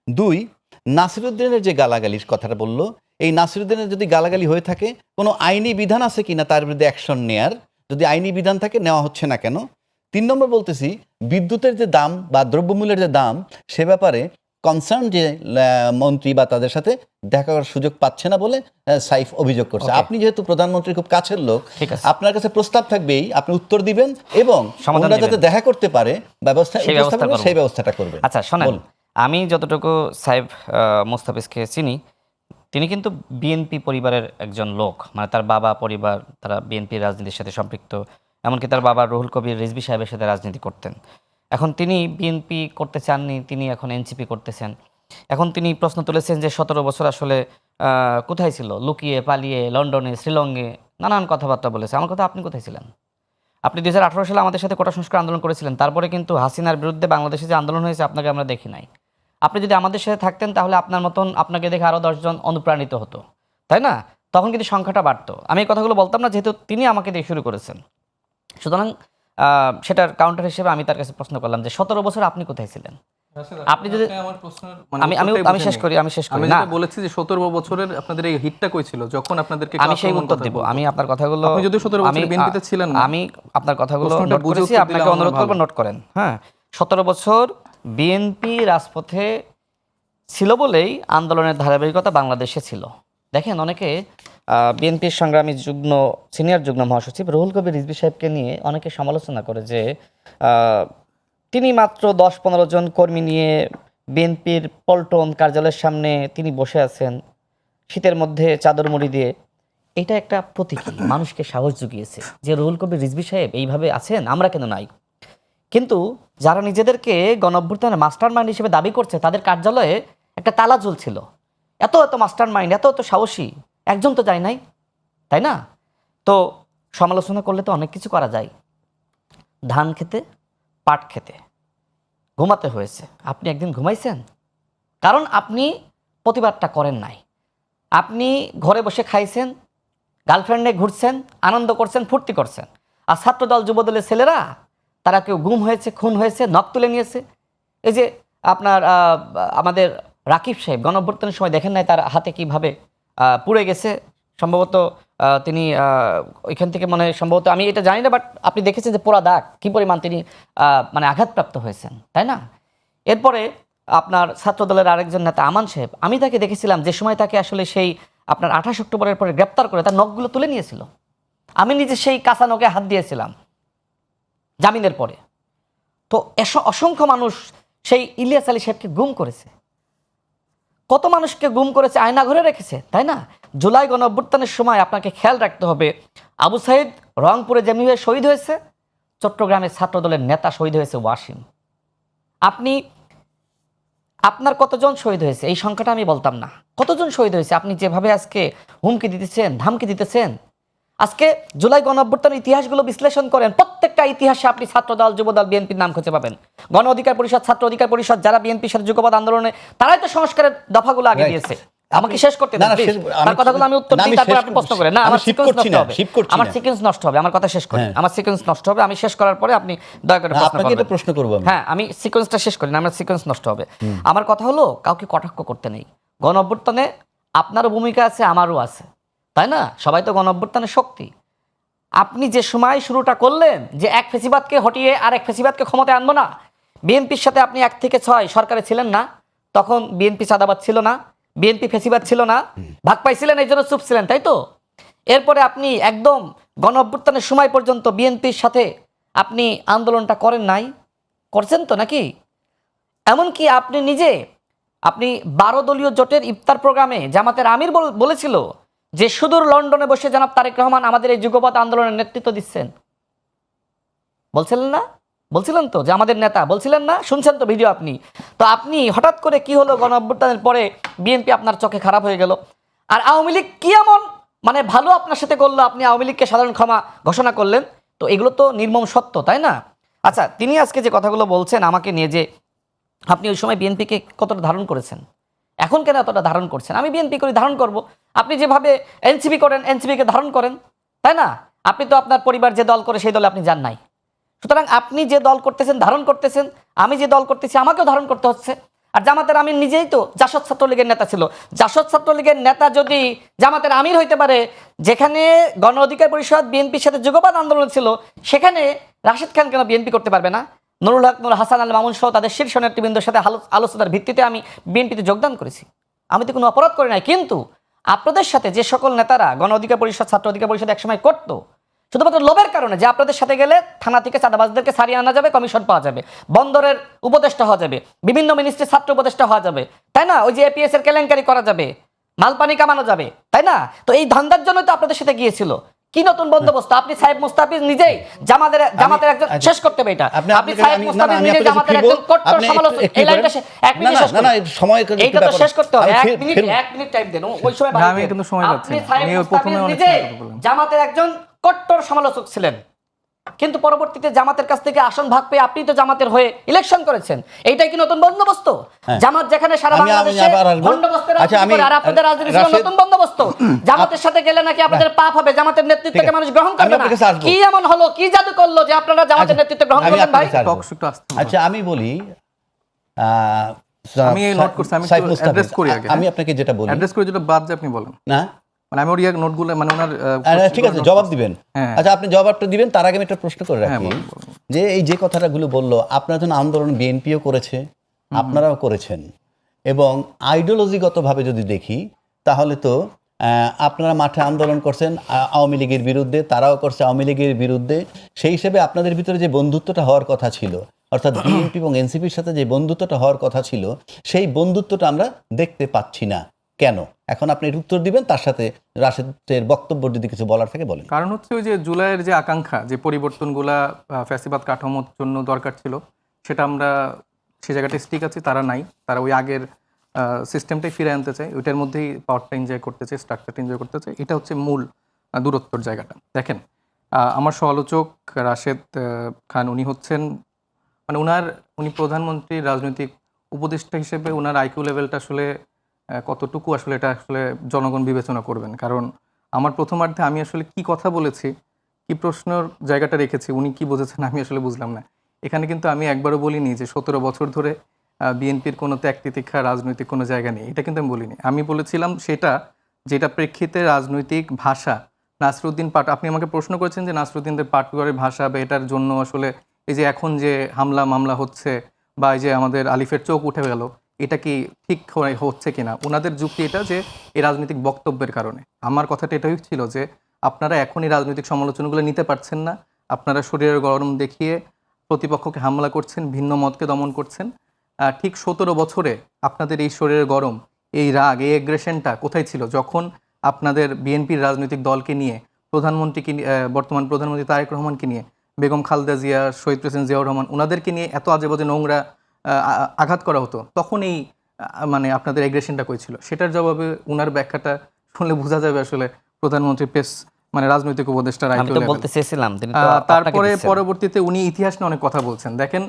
2, নাসিরুদ্দিনের যে গালাগালির কথাটা বললো, এই নাসিরুদ্দিনের যদি গালাগালি হয়ে থাকে কোনো আইনি বিধান আছে কিনা তার বিরুদ্ধে অ্যাকশন নেয়ার, যদি আইনি বিধান থাকে নেওয়া হচ্ছে না কেন। 3 নম্বর বলতেছি, বিদ্যুতের যে দাম বা দ্রব্যমূল্যের যে দাম, সে ব্যাপারে কনসার্ন যে মন্ত্রী বা তাদের সাথে দেখা করার সুযোগ পাচ্ছে না বলে সাইফ অভিযোগ করছে। Okay. আপনি যেহেতু প্রধানমন্ত্রীর খুব কাছের লোক, ঠিক আছে। আপনার কাছে প্রস্তাব থাকবেই, আপনি উত্তর দিবেন এবং সমাধান ওনারা যাতে দিবেন। দেখা করতে পারে ব্যবস্থা সেই ব্যবস্থা করব। সেই ব্যবস্থাটা করবেন। আচ্ছা শোনেন, বলুন। আমি যতটুকু সাহেব মোস্তাফিজকে চিনি, তিনি কিন্তু বিএনপি পরিবারের একজন লোক, মানে তার বাবা পরিবার তারা বিএনপির রাজনীতির সাথে সম্পৃক্ত, এমনকি তার বাবা রুহুল কবির রিজভী সাহেবের সাথে রাজনীতি করতেন। এখন তিনি বিএনপি করতে চাননি, তিনি এখন এনসিপি করতেছেন। এখন তিনি প্রশ্ন তুলেছেন যে 17 বছর আসলে কোথায় ছিল, লুকিয়ে পালিয়ে লন্ডনে শ্রীলঙ্গে নানান কথাবার্তা বলেছে। আমার কথা, আপনি কোথায় ছিলেন? আপনি 2018 সালে আমাদের সাথে কোটা সংস্কার আন্দোলন করেছিলেন, তারপরে কিন্তু হাসিনার বিরুদ্ধে বাংলাদেশে যে আন্দোলন হয়েছে আপনাকে আমরা দেখি নাই। আপনি যদি আমাদের সাথে থাকতেন তাহলে আপনার মতন আপনাকে দেখে আরও 10 জন অনুপ্রাণিত হতো, তাই না? তখন কিন্তু সংখ্যাটা বাড়তো। আমি এই কথাগুলো বলতাম না, যেহেতু তিনি আমাকে দিয়ে শুরু করেছেন। সুতরাং সেটার কাউন্টার হিসেবে আমি তার কাছে প্রশ্ন করলাম যে 17 বছর আপনি কোথায় ছিলেন? আপনি যদি আমি শেষ করি আমি না, যেটা বলেছি যে 17 বছরের আপনাদের এই হিটটা কই ছিল যখন আপনাদেরকে আমি সেই উত্তর দিব। আমি আপনার কথাগুলো, আপনি যদি 17 বছর বিএনপিতে ছিলেন না, আমি আপনার কথাগুলো প্রশ্নটা নোট বুঝে করেছি, উত্তর আপনাকে দিলে অনুরোধ আমার করব ভালো। নোট করেন। হ্যাঁ, 17 বছর বিএনপি রাজপথে ছিল বলেই আন্দোলনের ধারাবাহিকতা বাংলাদেশে ছিল। দেখেন, অনেকে বিএনপির সংগ্রামী সিনিয়র যুগ্ম মহাসচিব রুহুল কবির রিজভী সাহেবকে নিয়ে অনেকে সমালোচনা করে যে তিনি মাত্র 10-15 জন কর্মী নিয়ে বিএনপির পল্টন কার্যালয়ের সামনে তিনি বসে আছেন শীতের মধ্যে চাদর মুড়ি দিয়ে। এটা একটা প্রতীকী, মানুষকে সাহস জুগিয়েছে যে রুহুল কবির রিজভী সাহেব এইভাবে আছেন, আমরা কেন নাই। কিন্তু যারা নিজেদেরকে গণঅভ্যুত্থানের মাস্টার মাইন্ড হিসেবে দাবি করছে, তাদের কার্যালয়ে একটা তালা ঝুলছিল। এত মাস্টার মাইন্ড, এত সাহসী একজন তো যায় নাই, তাই না? তো সমালোচনা করলে তো অনেক কিছু করা যায়। ধান খেতে, পাট খেতে ঘুমাতে হয়েছে। আপনি একদিন ঘুমাইছেন? কারণ আপনি প্রতিবাদটা করেন নাই। আপনি ঘরে বসে খাইছেন, গার্লফ্রেন্ডে ঘুরছেন, আনন্দ করছেন, ফুর্তি করছেন। আর ছাত্রদল যুবদলের ছেলেরা, তারা কেউ গুম হয়েছে, খুন হয়েছে, নখ তুলে নিয়েছে। এই যে আপনার আমাদের রাকিব সাহেব গণঅভ্যুত্থানের সময় দেখেন নাই তার হাতে কিভাবে পুড়ে গেছে, সম্ভবত তিনি ওইখান থেকে মানে সম্ভবত, আমি এটা জানি না, বাট আপনি দেখেছেন যে পোড়া দাগ কী পরিমাণ তিনি মানে আঘাতপ্রাপ্ত হয়েছেন, তাই না? এরপরে আপনার ছাত্রদলের আরেকজন নেতা আমান সাহেব, আমি তাকে দেখেছিলাম যে সময় তাকে আসলে সেই আপনার 28 অক্টোবরের পরে গ্রেপ্তার করে তার নখগুলো তুলে নিয়েছিল। আমি নিজে সেই কাঁচা নখে হাত দিয়েছিলাম জামিনের পরে। তো অসংখ্য মানুষ সেই ইলিয়াস আলী সাহেবকে গুম করেছে, কত মানুষকে গুম করেছে, আয়না ঘরে রেখেছে, তাই না? জুলাই গণঅভ্যুত্থানের সময় আপনাকে খেয়াল রাখতে হবে, আবু সাইদ রংপুরে যেমনিভাবে শহীদ হয়েছে, চট্টগ্রামের ছাত্রদলের নেতা শহীদ হয়েছে ওয়াসিম। আপনার কতজন শহীদ হয়েছে এই সংখ্যাটা আমি বলতাম না, কতজন শহীদ হয়েছে। আপনি যেভাবে আজকে হুমকি দিতেছেন, ধামকি দিতেছেন, আজকে জুলাই গণঅভ্যুত্থানের ইতিহাসগুলো বিশ্লেষণ করেন, প্রত্যেকটা ইতিহাসে আপনি ছাত্রদল, যুবদল, বিএনপির নাম খুঁজে পাবেন। গণ অধিকার পরিষদ, ছাত্র অধিকার পরিষদ, যারা বিএনপির সাথে যুগপৎ আন্দোলনে, তারাই তো সংস্কারের দফাগুলো আগে দিয়েছে। আমাকে শেষ করতে দিন প্লিজ, তার কথাগুলো আমি উত্তর দিই, তারপর আপনি প্রশ্ন করেন। না, আমার সিকোয়েন্স নষ্ট হবে, আমার সিকোয়েন্স নষ্ট হবে, আমার কথা শেষ করি, আমার সিকোয়েন্স নষ্ট হবে, আমি শেষ করার পরে আপনি দয়া করে প্রশ্ন করবেন। প্রশ্ন করব আমি। হ্যাঁ, আমি সিকোয়েন্সটা শেষ করি না, আমার সিকোয়েন্স নষ্ট হবে। আমার কথা হলো, কাউকে কটাক্ষ করতে নেই। গণ অভ্যুত্থানে আপনারও ভূমিকা আছে, আমারও আছে, তাই না? সবাই তো গণ অভ্যুত্থানের শক্তি। আপনি যে সময় শুরুটা করলেন যে এক ফেসিবাদকে হটিয়ে আর এক ফেসিবাদকে ক্ষমতায় আনবো না, বিএনপির সাথে আপনি 1 থেকে 6 সরকারে ছিলেন না, তখন বিএনপি চাঁদাবাদ ছিল না, বিএনপি ফেসিবাদ ছিল না, ভাগ পাইছিলেন, এই জন্য চুপ ছিলেন, তাই তো? এরপরে আপনি একদম গণ অভ্যুত্থানের সময় পর্যন্ত বিএনপির সাথে আপনি আন্দোলনটা করেন নাই, করছেন তো নাকি? এমনকি আপনি নিজে 12 দলীয় জোটের ইফতার প্রোগ্রামে জামাতের আমির বলেছিল যে সুদূর লন্ডনে বসে জনাব তারেক রহমান আমাদের এই যুগপৎ আন্দোলনের নেতৃত্ব দিচ্ছেন, বলছিলেন না? বলছিলেন তো যে আমাদের নেতা, বলছিলেন না? শুনছেন তো ভিডিও আপনি। তো আপনি হঠাৎ করে কি হলো, গণ অভ্যুত্থানের পরে বিএনপি আপনার চোখে খারাপ হয়ে গেল, আর আওয়ামী লীগ কি এমন মানে ভালো আপনার সাথে করলো, আপনি আওয়ামী লীগকে সাধারণ ক্ষমা ঘোষণা করলেন। তো এগুলো তো নির্মম সত্য, তাই না? আচ্ছা, তিনি আজকে যে কথাগুলো বলছেন আমাকে নিয়ে, যে আপনি ওই সময় বিএনপিকে কতটা ধারণ করেছেন, এখন কেন এতটা ধারণ করছেন? আমি বিএনপি করি, ধারণ করব। আপনি যেভাবে এনসিপি করেন, এনসিপিকে ধারণ করেন, তাই না? আপনি তো আপনার পরিবার যে দল করে সেই দলে আপনি যান নাই। সুতরাং আপনি যে দল করতেছেন, ধারণ করতেছেন, আমি যে দল করতেছি আমাকেও ধারণ করতে হচ্ছে। আর জামাতের আমির নিজেই তো জাসদ ছাত্রলীগের নেতা ছিল। জাসদ ছাত্রলীগের নেতা যদি জামাতের আমির হইতে পারে, যেখানে গণ অধিকার পরিষদ বিএনপির সাথে যুগপৎ আন্দোলন ছিল, সেখানে রাশেদ খান কেন বিএনপি করতে পারবে না? নুরুল হক, নূর হাসান আল মামুন সহ তাদের শীর্ষ নেতৃবৃন্দের সাথে আলোচনার ভিত্তিতে আমি বিএনপিতে যোগদান করেছি, আমি তো কোনো অপরাধ করি নাই। কিন্তু আপনাদের সাথে যে সকল নেতারা গণ অধিকার পরিষদ, ছাত্র অধিকার পরিষদ একসময় করতো, শুধুমাত্র লোভের কারণে যে আপনাদের সাথে গেলে থানা থেকে চাঁদাবাজদেরকে সারিয়ে আনা যাবে, কমিশন পাওয়া যাবে, বন্দরের উপদেষ্টা হওয়া যাবে, বিভিন্ন মিনিস্ট্রির ছাত্র উপদেষ্টা হওয়া যাবে, তাই না? ওই যে এপিএস এর কেলেঙ্কারি করা যাবে, মালপানি কামানো যাবে, তাই না? তো এই ধান্দার জন্য তো আপনাদের সাথে গিয়েছিল। কি নতুন বন্দোবস্ত? আপনি সাহেব মুস্তাফিজ নিজেই জামাতের একজন, শেষ করতে হবে এটা, আপনি সাহেব মুস্তাফিজ নিজে জামাতের একজন কট্টর সমালোচক। এই লাইনটা এক মিনিট শেষ করুন, এইটা তো শেষ করতে হবে, এক মিনিট টাইম দেন, ওই সময় আমি কিন্তু সময় পাচ্ছি না, সাহেব আমি মুস্তাফিজ প্রথমে অনেক নিজে কথা বললাম। জামাতের একজন কট্টর সমালোচক ছিলেন, কিন্তু পরবর্তীতে জামাতের কাছ থেকে আসন ভাগ পেয়ে আপনি তো জামাতের হয়ে ইলেকশন করেছেন। এইটাই কি নতুন বন্দোবস্ত? জামাত যেখানে সারা বাংলাদেশে বন্দোবস্তের রাজনীতি করে, আর আপনাদের রাজনীতি ছিল নতুন বন্দোবস্ত। জামাতের সাথে গেলে নাকি আপনাদের পাপ হবে, জামাতের নেতৃত্বকে মানুষ গ্রহণ করবে না। কি এমন হলো, কি জাদু করলো যে আপনারা জামাতের নেতৃত্ব গ্রহণ করলেন? ভাই আচ্ছা, আমি বলি, আমি নোট করছি, আমি অ্যাড্রেস করি আগে, আমি আপনাকে যেটা বলি, অ্যাড্রেস করে যেটা বাদ যে আপনি বলেন না, মানে আমি ওর নোটগুলো মানে ওনার ঠিক আছে, জবাব দিবেন। আচ্ছা, আপনি জবাবটা দিবেন, তার আগে আমি একটা প্রশ্ন করে রাখি, যে এই যে কথাগুলো বললো, আপনার জন্য আন্দোলন বিএনপিও করেছে, আপনারাও করেছেন, এবং আইডিওলজিগতভাবে যদি দেখি তাহলে তো আপনারা মাঠে আন্দোলন করছেন আওয়ামী লীগের বিরুদ্ধে, তারাও করছে আওয়ামী লীগের বিরুদ্ধে। সেই হিসেবে আপনাদের ভিতরে যে বন্ধুত্বটা হওয়ার কথা ছিল, অর্থাৎ বিএনপি এবং এনসিপির সাথে যে বন্ধুত্বটা হওয়ার কথা ছিল, সেই বন্ধুত্বটা আমরা দেখতে পাচ্ছি না কেন? এখন আপনি এর উত্তর দিবেন, তার সাথে রাশেদের বক্তব্য যদি কিছু বলার থাকে বলেন। কারণ হচ্ছে ওই যে জুলাইয়ের যে আকাঙ্ক্ষা, যে পরিবর্তনগুলা ফ্যাসিবাদ কাঠামোর জন্য দরকার ছিল, সেটা আমরা সে জায়গাটা স্টিক আছি, তারা নাই। তারা ওই আগের সিস্টেমটাই ফিরে আনতে চায়, ওইটার মধ্যেই পাওয়ারটা এনজয় করতে চায়, স্ট্রাকচারটা এনজয় করতে চায়। এটা হচ্ছে মূল দূরত্বর জায়গাটা। দেখেন, আমার সমালোচক রাশেদ খান, উনি হচ্ছেন মানে উনি প্রধানমন্ত্রীর রাজনৈতিক উপদেষ্টা হিসেবে ওনার আইকিউ লেভেলটা আসলে কতটুকু আসলে এটা আসলে জনগণ বিবেচনা করবেন। কারণ আমার প্রথমার্ধে আমি আসলে কি কথা বলেছি, কি প্রশ্নের জায়গাটা রেখেছি, উনি কি বুঝেছেন আমি আসলে বুঝলাম না। এখানে কিন্তু আমি একবারও বলিনি যে 17 বছর ধরে বিএনপির কোনো ত্যাগ তিতিক্ষা রাজনৈতিক কোনো জায়গা নেই, এটা কিন্তু আমি বলিনি। আমি বলেছিলাম সেটা যেটা প্রেক্ষিতে রাজনৈতিক ভাষা, নাসরুদ্দিন আপনি আমাকে প্রশ্ন করেছেন যে নাসরুদ্দিনদের পাটোয়ারির ভাষা বা এটার জন্য আসলে এই যে এখন যে হামলা মামলা হচ্ছে বা এই যে আমাদের আলিফের চোখ উঠে গেল, এটা কি ঠিক হচ্ছে কিনা, ওনাদের যুক্তি এটা যে এই রাজনৈতিক বক্তব্যের কারণে। আমার কথাটা এটাই ছিল যে আপনারা এখন এই রাজনৈতিক সমালোচনাগুলো নিতে পারছেন না, আপনারা শরীরের গরম দেখিয়ে প্রতিপক্ষকে হামলা করছেন, ভিন্ন মতকে দমন করছেন। ঠিক 17 বছরে আপনাদের এই শরীরের গরম, এই রাগ, এই অ্যাগ্রেশনটা কোথায় ছিল যখন আপনাদের বিএনপির রাজনৈতিক দলকে নিয়ে, প্রধানমন্ত্রীকে বর্তমান প্রধানমন্ত্রী তারেক রহমানকে নিয়ে, বেগম খালেদা জিয়া, শহীদ প্রেসিডেন্ট জিয়াউর রহমান, ওনাদেরকে নিয়ে এত আজে বাজে নোংরা আঘাত করা হতো, তখন এই মানে আপনাদের অ্যাগ্রেশনটা কই ছিল? সেটার জবাবে উনার ব্যাখ্যাটা শুনলে বোঝা যাবে আসলে প্রধানমন্ত্রী মানে রাজনৈতিক উপদেষ্টার আমি তো বলতে চেয়েছিলাম, তিনি তো আপনাকে তারপরে দিচ্ছেন। পরবর্তীতে উনি ইতিহাস নিয়ে অনেক কথা বলছেন। দেখেন,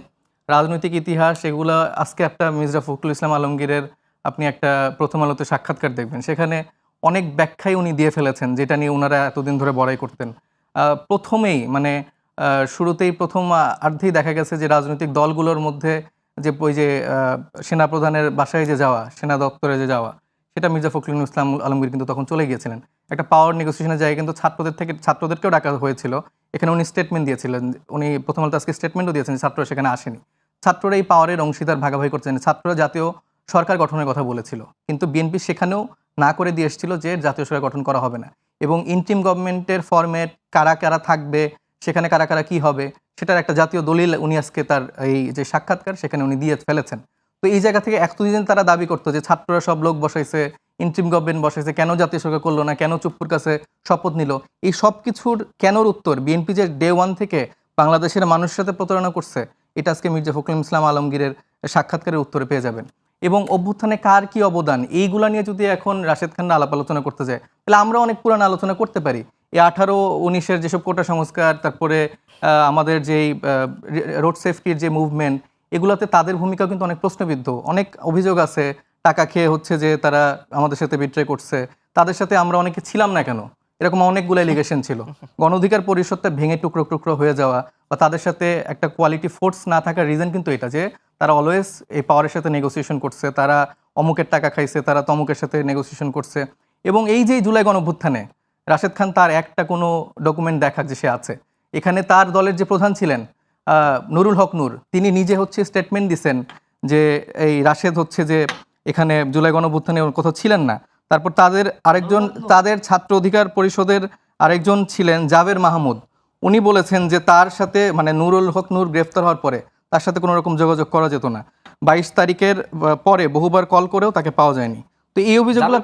রাজনৈতিক ইতিহাস এগুলা, আজকে একটা মির্জা ফখরুল ইসলাম আলমগীরের আপনি একটা প্রথম আলোতে সাক্ষাৎকার দেখবেন, সেখানে অনেক ব্যাখ্যাই উনি দিয়ে ফেলেছেন যেটা নিয়ে ওনারা এতদিন ধরে বড়াই করতেন। প্রথমেই মানে শুরুতেই প্রথম অর্ধেই দেখা গেছে যে রাজনৈতিক দলগুলোর মধ্যে যে ওই যে সেনাপ্রধানের বাসায় যে যাওয়া, সেনা দপ্তরে যে যাওয়া, সেটা মির্জা ফখরুল ইসলাম আলমগীর কিন্তু তখন চলে গিয়েছিলেন। একটা পাওয়ার নেগোসিয়েশনের জায়গায় কিন্তু ছাত্রদেরকেও ডাকা হয়েছিল। এখানে উনি স্টেটমেন্ট দিয়েছিলেন, উনি প্রথম আলোতে আজকে স্টেটমেন্টও দিয়েছেন, ছাত্ররা সেখানে আসেনি। ছাত্ররা এই পাওয়ারের অংশীদার ভাগাভাগি করছেন, ছাত্ররা জাতীয় সরকার গঠনের কথা বলেছিল, কিন্তু বিএনপি সেখানেও না করে দিয়ে এসেছিল যে জাতীয় সরকার গঠন করা হবে না, এবং ইন্টিম গভর্নমেন্টের ফরম্যাট, কারা কারা থাকবে, সেখানে কারা কারা কি হবে, সেটার একটা জাতীয় দলিল উনি আজকে তার এই যে সাক্ষাৎকার সেখানে উনি দিয়ে ফেলেছেন। তো এই জায়গা থেকে এতদিন তারা দাবি করতো যে ছাত্ররা সব লোক বসাইছে, ইন্টিম গভর্নমেন্ট বসাইছে, কেন জাতীয় সরকার করলো না, কেন চুপ্পুর কাছে শপথ নিল, এই সব কিছুর কেনর উত্তর বিএনপি যে ডে ওয়ান থেকে বাংলাদেশের মানুষের সাথে প্রতারণা করছে, এটা আজকে মির্জা ফখরুল ইসলাম আলমগীরের সাক্ষাৎকারের উত্তরে পেয়ে যাবেন। এবং অভ্যুত্থানে কার কি অবদান, এইগুলা নিয়ে যদি এখন রাশেদ খান আলাপ আলোচনা করতে যায়, তাহলে আমরা অনেক পুরানো আলোচনা করতে পারি। এই 18-19-এর যেসব কোটা সংস্কার, তারপরে আমাদের যেই রোড সেফটির যে মুভমেন্ট, এগুলোতে তাদের ভূমিকাও কিন্তু অনেক প্রশ্নবিদ্ধ। অনেক অভিযোগ আছে টাকা খেয়ে হচ্ছে যে তারা আমাদের সাথে বিট্রে করছে, তাদের সাথে আমরা অনেকে ছিলাম না কেন, এরকম অনেকগুলো এলিগেশন ছিল। গণ অধিকার পরিষদটা ভেঙে টুকরো টুকরো হয়ে যাওয়া বা তাদের সাথে একটা কোয়ালিটি ফোর্স না থাকার রিজন কিন্তু এটা যে তারা অলওয়েজ এই পাওয়ারের সাথে নেগোসিয়েশন করছে, তারা অমুকের টাকা খাইছে, তারা তমুকের সাথে নেগোসিয়েশন করছে। এবং এই যে জুলাই গণঅভ্যুত্থানে রাশেদ খান তার একটা কোনো ডকুমেন্ট দেখাক যে সে আছে, এখানে তার দলের যে প্রধান ছিলেন নুরুল হক নূর, তিনি নিজে হচ্ছে স্টেটমেন্ট দিছেন যে এই রাশেদ হচ্ছে যে এখানে জুলাই গণঅভ্যুত্থানে কোথাও ছিলেন না। তারপর তাদের আরেকজন, তাদের ছাত্র অধিকার পরিষদের আরেকজন ছিলেন জাবের মাহমুদ, উনি বলেছেন যে তার সাথে মানে নুরুল হক নূর গ্রেফতার হওয়ার পরে তার সাথে কোনো রকম যোগাযোগ করা যেত না, 22 তারিখের পরে বহুবার কল করেও তাকে পাওয়া যায়নি। তো এই অভিযোগগুলো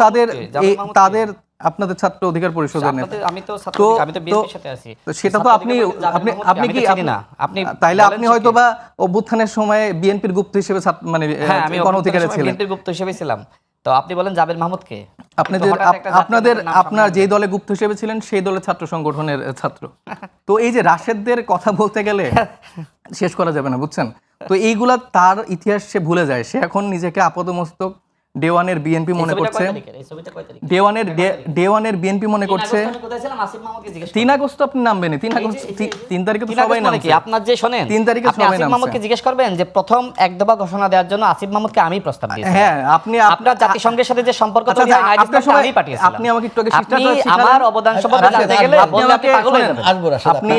তাদের আপনাদের ছাত্র অধিকার পরিষদের নেতা। আমি তো বিএনপির সাথে আছি, তো সেটা তো আপনি কি না, আপনি তাইলে আপনি হয়তো বা অভ্যুত্থানের সময় বিএনপির গুপ্ত হিসেবে মানে গণ অধিকারে ছিলেন, বিএনপির গুপ্ত হিসেবে ছিলাম। তো আপনি বলেন জাবের মাহমুদকে, আপনার যে দলে গুপ্ত হিসেবে ছিলেন সেই দলের ছাত্র সংগঠনের ছাত্র। তো এই যে রাশেদদের কথা বলতে গেলে শেষ করা যাবে না, বুঝছেন? তো এইগুলা তার ইতিহাস সে ভুলে যায়, সে এখন নিজেকে আপাতমস্তক ডে-ওয়ানের বিএনপি মনে করছে, ডে-ওয়ানের বিএনপি মনে করছে। 3 আগস্ট আপনি নামবেন, 3 আগস্ট 3 তারিখে তো সবাই নামছে। আপনার যে শোনেন, 3 তারিখে আপনি সবাই আসিফ নামছে। মাহমুদকে জিজ্ঞেস করবেন যে প্রথম এক দফা ঘোষণা দেওয়ার জন্য আসিফ মাহমুদকে আমি প্রস্তাব দিয়েছি। হ্যাঁ, আপনার জাতিসংঘের সাথে যে সম্পর্ক তৈরি হয় আইডিসটা আমি পাঠিয়েছিলাম। আপনি আমাকে একটু আগে আপনি আমার অবদান সম্পর্কে জানতে গেলে বললে আপনি পাগল হয়ে যাবেন। আপনি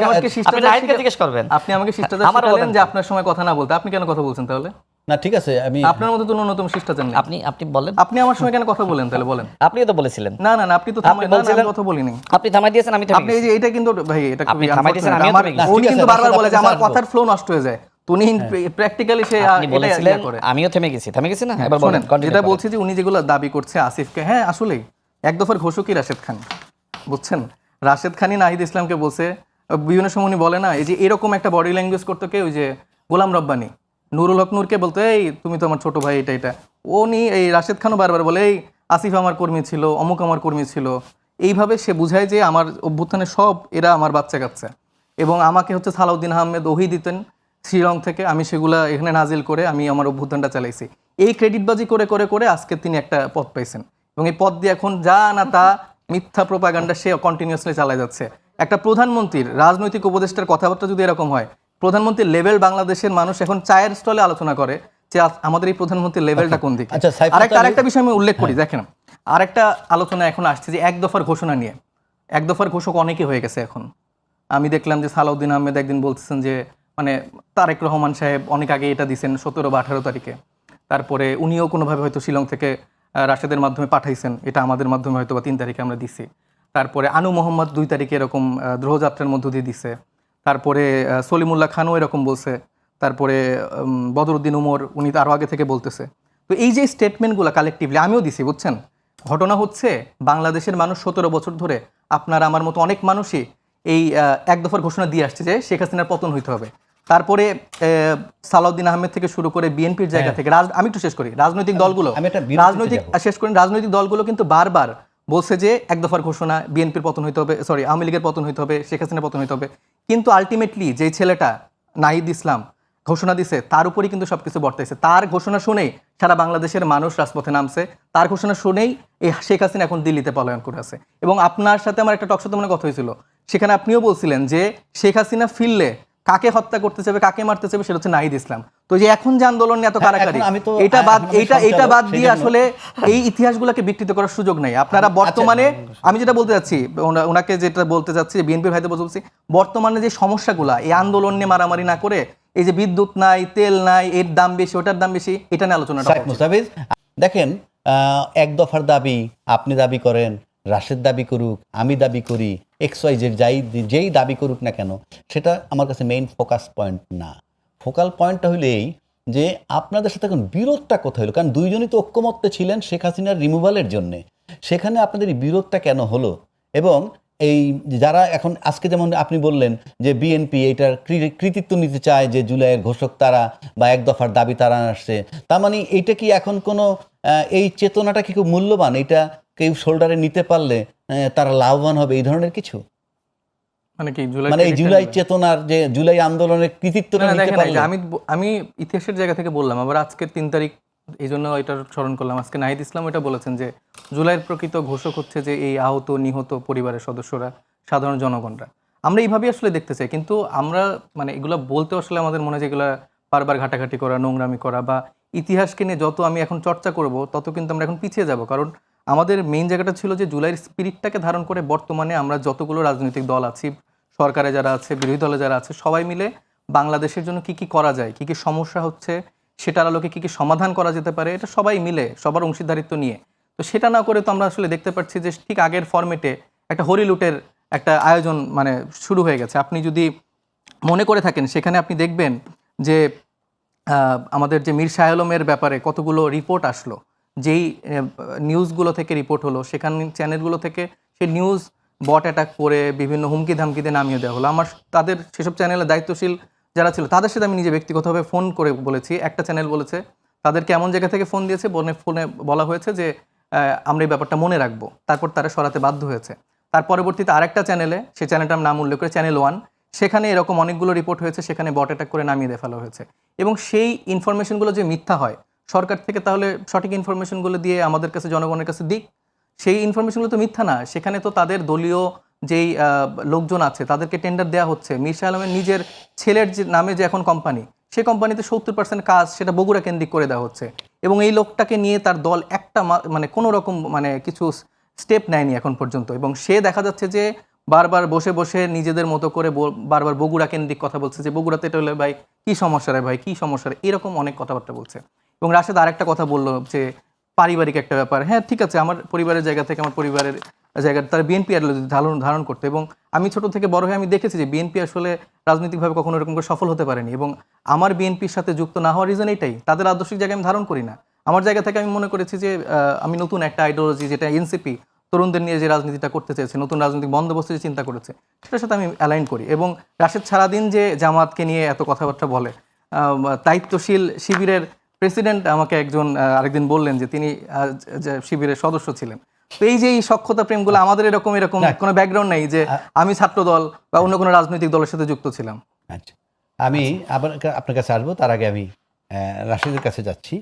আমাকে শিষ্টাচার নাহিদকে জিজ্ঞেস করবেন, আপনি আমাকে শিষ্টাচার শিখালেন যে আপনার সময় কথা না বলতে, আপনি কেন কথা বলছেন তাহলে? না ঠিক আছে, আমি আপনার মতো তো ন্যূনতম শিষ্টাচার নেই। আপনি বলেন, আপনি আমার সময় কেন কথা বলেন তাহলে বলেন? আপনিও তো বলেছিলেন। না না না, আপনি তো থামাই বলছিলেন, আমি কথা বলিনি। আপনি থামাই দিয়েছেন, আমি আপনি এই যে এটা কিন্তু ভাই এটা আপনি থামাই দিয়েছেন, আমি উনি কিন্তু বারবার বলে যে আমার কথার ফ্লো নষ্ট হয়ে যায়, তো উনি প্র্যাকটিক্যালি সে আপনি বলেছিলেন, আমিও থেমে গেছি না। এবার বলেন, যেটা বলছি যে উনি যেগুলো দাবি করছে আসিফকে, হ্যাঁ আসলেই এক দফার ঘোষকই রাশেদ খান, বুঝছেন? রাশেদ খানই নাহিদ ইসলামকে বলছে, বিভিন্ন সময় উনি বলে না এই যে এরকম একটা বডি ল্যাঙ্গুয়েজ করতো কে, ওই যে গোলাম রব্বানী নুরুল হক নূরকে বলতো এই তুমি তো আমার ছোট ভাই, এটা উনি এই রাশেদ খানও বারবার বলে এই আসিফ আমার কর্মী ছিল, অমুক আমার কর্মী ছিল, এইভাবে সে বুঝায় যে আমার অভ্যুত্থানে সব এরা আমার বাচ্চা কাচ্চা। এবং আমাকে হচ্ছে সালাউদ্দিন আহমেদ ওহি দিতেন শ্রীলং থেকে, আমি সেগুলা এখানে নাজিল করে আমি আমার অভ্যুত্থানটা চালাইছি। এই ক্রেডিটবাজি করে করে করে আজকে তিনি একটা পদ পাইছেন, এবং এই পদ দিয়ে এখন যা না তা মিথ্যা প্রোপাগান্ডা সে কন্টিনিউয়াসলি চালাই যাচ্ছে। একটা প্রধানমন্ত্রীর রাজনৈতিক উপদেষ্টার কথাবার্তা যদি এরকম হয়, প্রধানমন্ত্রীর লেভেল বাংলাদেশের মানুষ এখন চায়ের স্টলে আলোচনা করে যে আমাদের এই প্রধানমন্ত্রীর লেভেলটা কোন দিকে। আরেকটা বিষয় আমি উল্লেখ করি, দেখেন আরেকটা আলোচনা এখন আসছে যে এক দফার ঘোষণা নিয়ে। এক দফার ঘোষক অনেকে হয়ে গেছে এখন। আমি দেখলাম যে সালাউদ্দিন আহমেদ একদিন বলতেছেন যে মানে তারেক রহমান সাহেব অনেক আগে এটা দিছেন 17 বা 18 তারিখে, তারপরে উনিও কোনোভাবে হয়তো শিলং থেকে রাশেদের মাধ্যমে পাঠাইছেন, এটা আমাদের মাধ্যমে হয়তো বা 3 তারিখে আমরা দিছি। তারপরে আনু মোহাম্মদ 2 তারিখে এরকম দ্রোহযাত্রার মধ্য দিয়ে দিছে। তারপরে সলিমুল্লাহ খানও এরকম বলছে। তারপরে বদরুদ্দিন উমর উনি তো আরও আগে থেকে বলতেছে। তো এই যে স্টেটমেন্টগুলো কালেকটিভলি আমিও দিছি, বুঝছেন। ঘটনা হচ্ছে বাংলাদেশের মানুষ 17 বছর ধরে, আপনার আমার মতো অনেক মানুষই এই এক দফার ঘোষণা দিয়ে আসছে যে শেখ হাসিনার পতন হইতে হবে। তারপরে সালাউদ্দিন আহমেদ থেকে শুরু করে বিএনপির জায়গা থেকে আমি একটু শেষ করি, রাজনৈতিক দলগুলো রাজনৈতিক দলগুলো কিন্তু বারবার বলছে যে এক দফার ঘোষণা, বিএনপির পতন হইতে হবে, সরি আওয়ামী লীগের পতন হইতে হবে, শেখ হাসিনার পতন হইতে হবে। কিন্তু আলটিমেটলি যে ছেলেটা নাহিদ ইসলাম ঘোষণা দিছে তার উপরই কিন্তু সবকিছু বর্তাইছে। তার ঘোষণা শুনেই সারা বাংলাদেশের মানুষ রাজপথে নামছে, তার ঘোষণা শুনেই এই শেখ হাসিনা এখন দিল্লিতে পলায়ন করে আছে। এবং আপনার সাথে আমার একটা টকশোতে মনে কথা হয়েছিল, সেখানে আপনিও বলছিলেন যে শেখ হাসিনা ফিরলে কাকে হত্যা করতে চাবে, কাকে মারতে চাবে, সেটা হচ্ছে নাহিদ ইসলাম। তো যে এখন যে আন্দোলন নিয়ে এত কারাকারি, এটা বাদ দিয়ে আসলে এই ইতিহাসগুলোকে বিকৃত করার সুযোগ নাই। আপনারা বর্তমানে, আমি যেটা বলতে চাচ্ছি, ওনাকে যেটা বলতে চাচ্ছি, বিএনপির ভাইদের বলছি, বর্তমানে যে সমস্যাগুলা, এই আন্দোলন নিয়ে মারামারি না করে এই যে বিদ্যুৎ নাই, তেল নাই, এর দাম বেশি, ওটার দাম বেশি, এটা নিয়ে আলোচনা দেখেন। এক দফার দাবি আপনি দাবি করেন, রাশেদ দাবি করুক, আমি দাবি করি, XY যেই দাবি করুক না কেন, সেটা আমার কাছে মেইন ফোকাস পয়েন্ট না। ফোকাল পয়েন্টটা হলো এই যে আপনাদের সাথে এখন বিরোধটা কোথায় হলো? কারণ দুইজনই তো ঐক্যমত্যে ছিলেন শেখ হাসিনার রিমুভালের জন্যে। সেখানে আপনাদের এই বিরোধটা কেন হলো? এবং এই যারা এখন আজকে যেমন আপনি বললেন যে বিএনপি এইটার কৃতিত্ব নিতে চায়, যে জুলাইয়ের ঘোষক তারা বা এক দফার দাবি তারা আসছে, তার মানে এইটা কি এখন কোনো এই চেতনাটা কি খুব মূল্যবান? এটা কেউ শোল্ডারে নিতে পারলে তারা লাভবান হবে, এই ধরনের কিছু? মানে এই জুলাই চেতনার, যে জুলাই আন্দোলনের কৃতিত্বটা নিতে পারলে? আমি ইতিহাসের জায়গা থেকে বললাম, আবার আজকের 3 তারিখ এই জন্য এটা স্মরণ করলাম। আজকে নাহিদ ইসলাম এটা বলেছেন যে জুলাইয়ের প্রকৃত ঘোষক হচ্ছে যে এই আহত নিহত পরিবারের সদস্যরা, সাধারণ জনগণরা। আমরা এইভাবেই আসলে দেখতে চাই, কিন্তু আমরা মানে এগুলো বলতে আসলে আমাদের মনে হয় যে এগুলো বারবার ঘাটাঘাটি করা, নোংরামি করা, বা ইতিহাসকে নিয়ে যত আমি এখন চর্চা করব তত কিন্তু আমরা এখন পিছিয়ে যাব। কারণ আমাদের মেইন জায়গাটা ছিল যে জুলাইয়ের স্পিরিটটাকে ধারণ করে বর্তমানে আমরা যতগুলো রাজনৈতিক দল আছি, সরকারে যারা আছে, বিরোধী দলে যারা আছে, সবাই মিলে বাংলাদেশের জন্য কি কি করা যায়, কি কি সমস্যা হচ্ছে, সেটার আলোকে কি কি সমাধান করা যেতে পারে, এটা সবাই মিলে সবার অংশীদারিত্ব নিয়ে। তো সেটা না করে তো আমরা আসলে দেখতে পাচ্ছি যে ঠিক আগের ফরম্যাটে একটা হরিলুটের একটা আয়োজন মানে শুরু হয়ে গেছে। আপনি যদি মনে করে থাকেন, সেখানে আপনি দেখবেন যে আমাদের যে মীর শাহ আলমের ব্যাপারে কতগুলো রিপোর্ট আসলো, যেই নিউজগুলো থেকে রিপোর্ট হলো, সেখানে চ্যানেলগুলো থেকে সেই নিউজ বট অ্যাটাক করে বিভিন্ন হুমকি ধামকিতে নামিয়ে দেওয়া হলো। আমার তাদের সেসব চ্যানেলের দায়িত্বশীল যারা ছিল তাদের সাথে আমি নিজে ব্যক্তিগতভাবে ফোন করে বলেছি। একটা চ্যানেল বলেছে তাদেরকে এমন জায়গা থেকে ফোন দিয়েছে, ফোনে বলা হয়েছে যে আমরা এই ব্যাপারটা মনে রাখবো, তারপর তারা সরাতে বাধ্য হয়েছে। তার পরবর্তীতে আরেকটা চ্যানেলে, সেই চ্যানেলটার নাম উল্লেখ করে চ্যানেল 1, সেখানে এরকম অনেকগুলো রিপোর্ট হয়েছে, সেখানে বট অ্যাটাক করে নামিয়ে দিয়ে ফেলা হয়েছে। এবং সেই ইনফরমেশনগুলো যে মিথ্যা হয়, সরকার থেকে তাহলে সঠিক ইনফরমেশনগুলো দিয়ে আমাদের কাছে, জনগণের কাছে দিক। সেই ইনফরমেশনগুলো তো মিথ্যা না, সেখানে তো তাদের দলীয় যেই লোকজন আছে তাদেরকে টেন্ডার দেওয়া হচ্ছে। মীর শাহ আলমের নিজের ছেলের যে নামে যে এখন কোম্পানি, সেই কোম্পানিতে 70% কাজ সেটা বগুড়া কেন্দ্রিক করে দেওয়া হচ্ছে। এবং এই লোকটাকে নিয়ে তার দল একটা মানে কোনো রকম মানে কিছু স্টেপ নেয়নি এখন পর্যন্ত। এবং সে দেখা যাচ্ছে যে বারবার বসে বসে নিজেদের মতো করে বারবার বগুড়া কেন্দ্রিক কথা বলছে, যে বগুড়াতে এটা হলে ভাই কী সমস্যা রে ভাই, কী সমস্যা রে, এরকম অনেক কথাবার্তা বলছে। এবং রাশেদ আরেকটা কথা বললো যে পারিবারিক একটা ব্যাপার। হ্যাঁ ঠিক আছে, আমার পরিবারের জায়গা থেকে, আমার পরিবারের জায়গা তারা বিএনপি ধারণ করতে। এবং আমি ছোট থেকে বড় হয়ে আমি দেখেছি যে বিএনপি আসলে রাজনৈতিকভাবে কখনো এরকম করে সফল হতে পারেনি। এবং আমার বিএনপির সাথে যুক্ত না হওয়ার রিজন এইটাই, তাদের আদর্শিক জায়গায় আমি ধারণ করি না। আমার জায়গা থেকে আমি মনে করেছি যে আমি নতুন একটা আইডিওলজি, যেটা এনসিপি তরুণদের নিয়ে যে রাজনীতিটা করতে চেয়েছে, নতুন রাজনৈতিক বন্দোবস্ত যে চিন্তা করেছে, সেটার সাথে আমি অ্যালাইন করি। এবং রাশেদ সারাদিন যে জামাতকে নিয়ে এত কথাবার্তা বলে, দায়িত্বশীল শিবিরের প্রেসিডেন্ট আমাকে একজন আরেকদিন বললেন যে তিনি শিবিরের সদস্য ছিলেন। তো এই যে এই সখ্যতা প্রেমগুলো, আমাদের এরকম কোনো ব্যাকগ্রাউন্ড নেই যে আমি ছাত্র দল বা অন্য কোনো রাজনৈতিক দলের সাথে যুক্ত ছিলাম। আচ্ছা, আমি আবার আপনার কাছে আসবো, তার আগে আমি রাশিদের কাছে যাচ্ছি।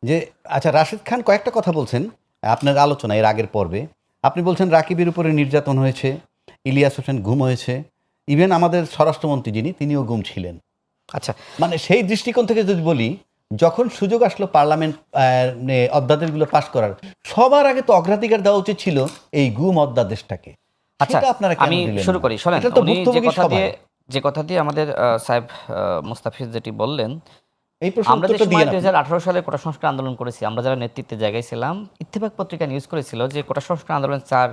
যে আচ্ছা, রাশিদ খান কয়েকটা কথা বলছেন আপনার আলোচনা এর আগের পর্বে। আপনি বলছেন রাকিবের উপরে নির্যাতন হয়েছে, ইলিয়াস হোসেন গুম হয়েছে, ইভেন আমাদের স্বরাষ্ট্রমন্ত্রী যিনি, তিনিও গুম ছিলেন। আচ্ছা, মানে সেই দৃষ্টিকোণ থেকে যদি বলি, যখন সুযোগ আসলো পার্লামেন্ট অধ্যাদেশগুলো পাশ করার, সবার আগে তো অগ্রাধিকার দেওয়া উচিত ছিল এই গুম অধ্যাদেশটাকে। আচ্ছা, আপনারা আমি শুরু করি। শোনেন, উনি যে কথা দিয়ে যে কথা দিয়ে আমাদের সাহেব মুস্তাফিজ যেটি বললেন, এই প্রশ্ন আমরা যে উত্তরটা সময় দিয়ে 2018 সালে কোটা সংস্কার আন্দোলন করেছি, আমরা যারা নেতৃত্বে জায়গায় ছিলাম, ইত্তেফাক পত্রিকা নিউজ করেছিল যে কোটা সংস্কার আন্দোলনের 4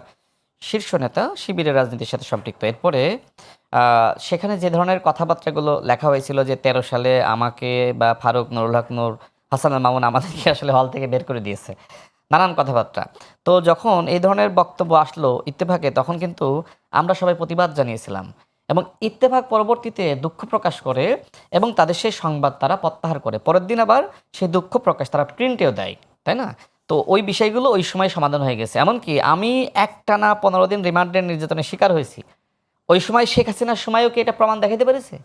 শীর্ষ নেতা শিবিরের রাজনীতির সাথে সম্পৃক্ত। এরপরে সেখানে যে ধরনের কথাবার্তাগুলো লেখা হয়েছিল যে 13 সালে আমাকে বা ফারুক, নুরুল হক নূর, হাসান আল মামুন আমাদেরকে আসলে হল থেকে বের করে দিয়েছে, নানান কথাবার্তা। তো যখন এই ধরনের বক্তব্য আসলো ইত্তেফাকে, তখন কিন্তু আমরা সবাই প্রতিবাদ জানিয়েছিলাম এবং ইত্তেফাক পরবর্তীতে দুঃখ প্রকাশ করে এবং তাদের সেই সংবাদ তারা প্রত্যাহার করে। পরের দিন আবার সেই দুঃখ প্রকাশ তারা প্রিন্টেও দেয়, তাই না? তো ওই বিষয়গুলো ওই সময় সমাধান হয়ে গেছে। এমনকি আমি একটানা 15 দিন রিমান্ডের নির্যাতনের শিকার হয়েছি। ওই সময় শেখ হাসিনার সময়ও কি এটা প্রমাণ দেখাতে পেরেছে?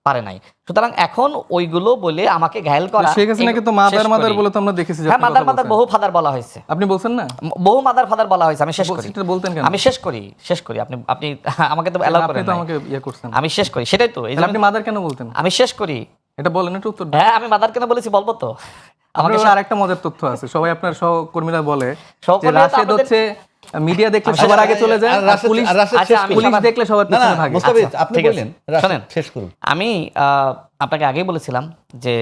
পারে নাই। সুতরাং এখন ওইগুলো বলে আমাকে ঘায়েল করা, শেখ হাসিনাকে তো মাদার মাদার বলে তো আমরা দেখেছি যে হ্যাঁ, আপনি মাদার কথা মাদার বলছেন। বহু ফাদার বলা হয়েছে, আপনি বলছেন না, বহু মাদার ফাদার বলা হয়েছে। আমি শেষ করি, সেটা বলতেন কেন? আমি শেষ করি। আপনি আমাকে তো অ্যালাউ আপনি করেন তো নাই। আমাকে ইয়ে করছেন, আমি শেষ করি, সেটাই তো। এই তাহলে আপনি মাদার কেন বলতেন? আমি শেষ করি। এটা বলেন, একটু উত্তর দেন। হ্যাঁ, আমি মাদার কেন বলেছি বলবো তো। আমাকে আমাকে আরেকটা মজার তথ্য আছে, সবাই আপনার সহকর্মীরা বলে যে সহকর্মীরা তো রাশেদ আপনাদের- হচ্ছে মিডিয়া দেখলে সবার আগে চলে যায়, আর আর রাশেদ- পুলিশ আর রাশেদ আচ্ছা, শেষ আমি করুন। পুলিশ সবার- দেখলে সবার না না পেছনে ভাগে। মুস্তাফিজ, আচ্ছা, আপনি ঠিক আছে। বললেন, রাশেদ শোনেন, শেষ করুন। আমি আপনাকে আগেই বলেছিলাম যে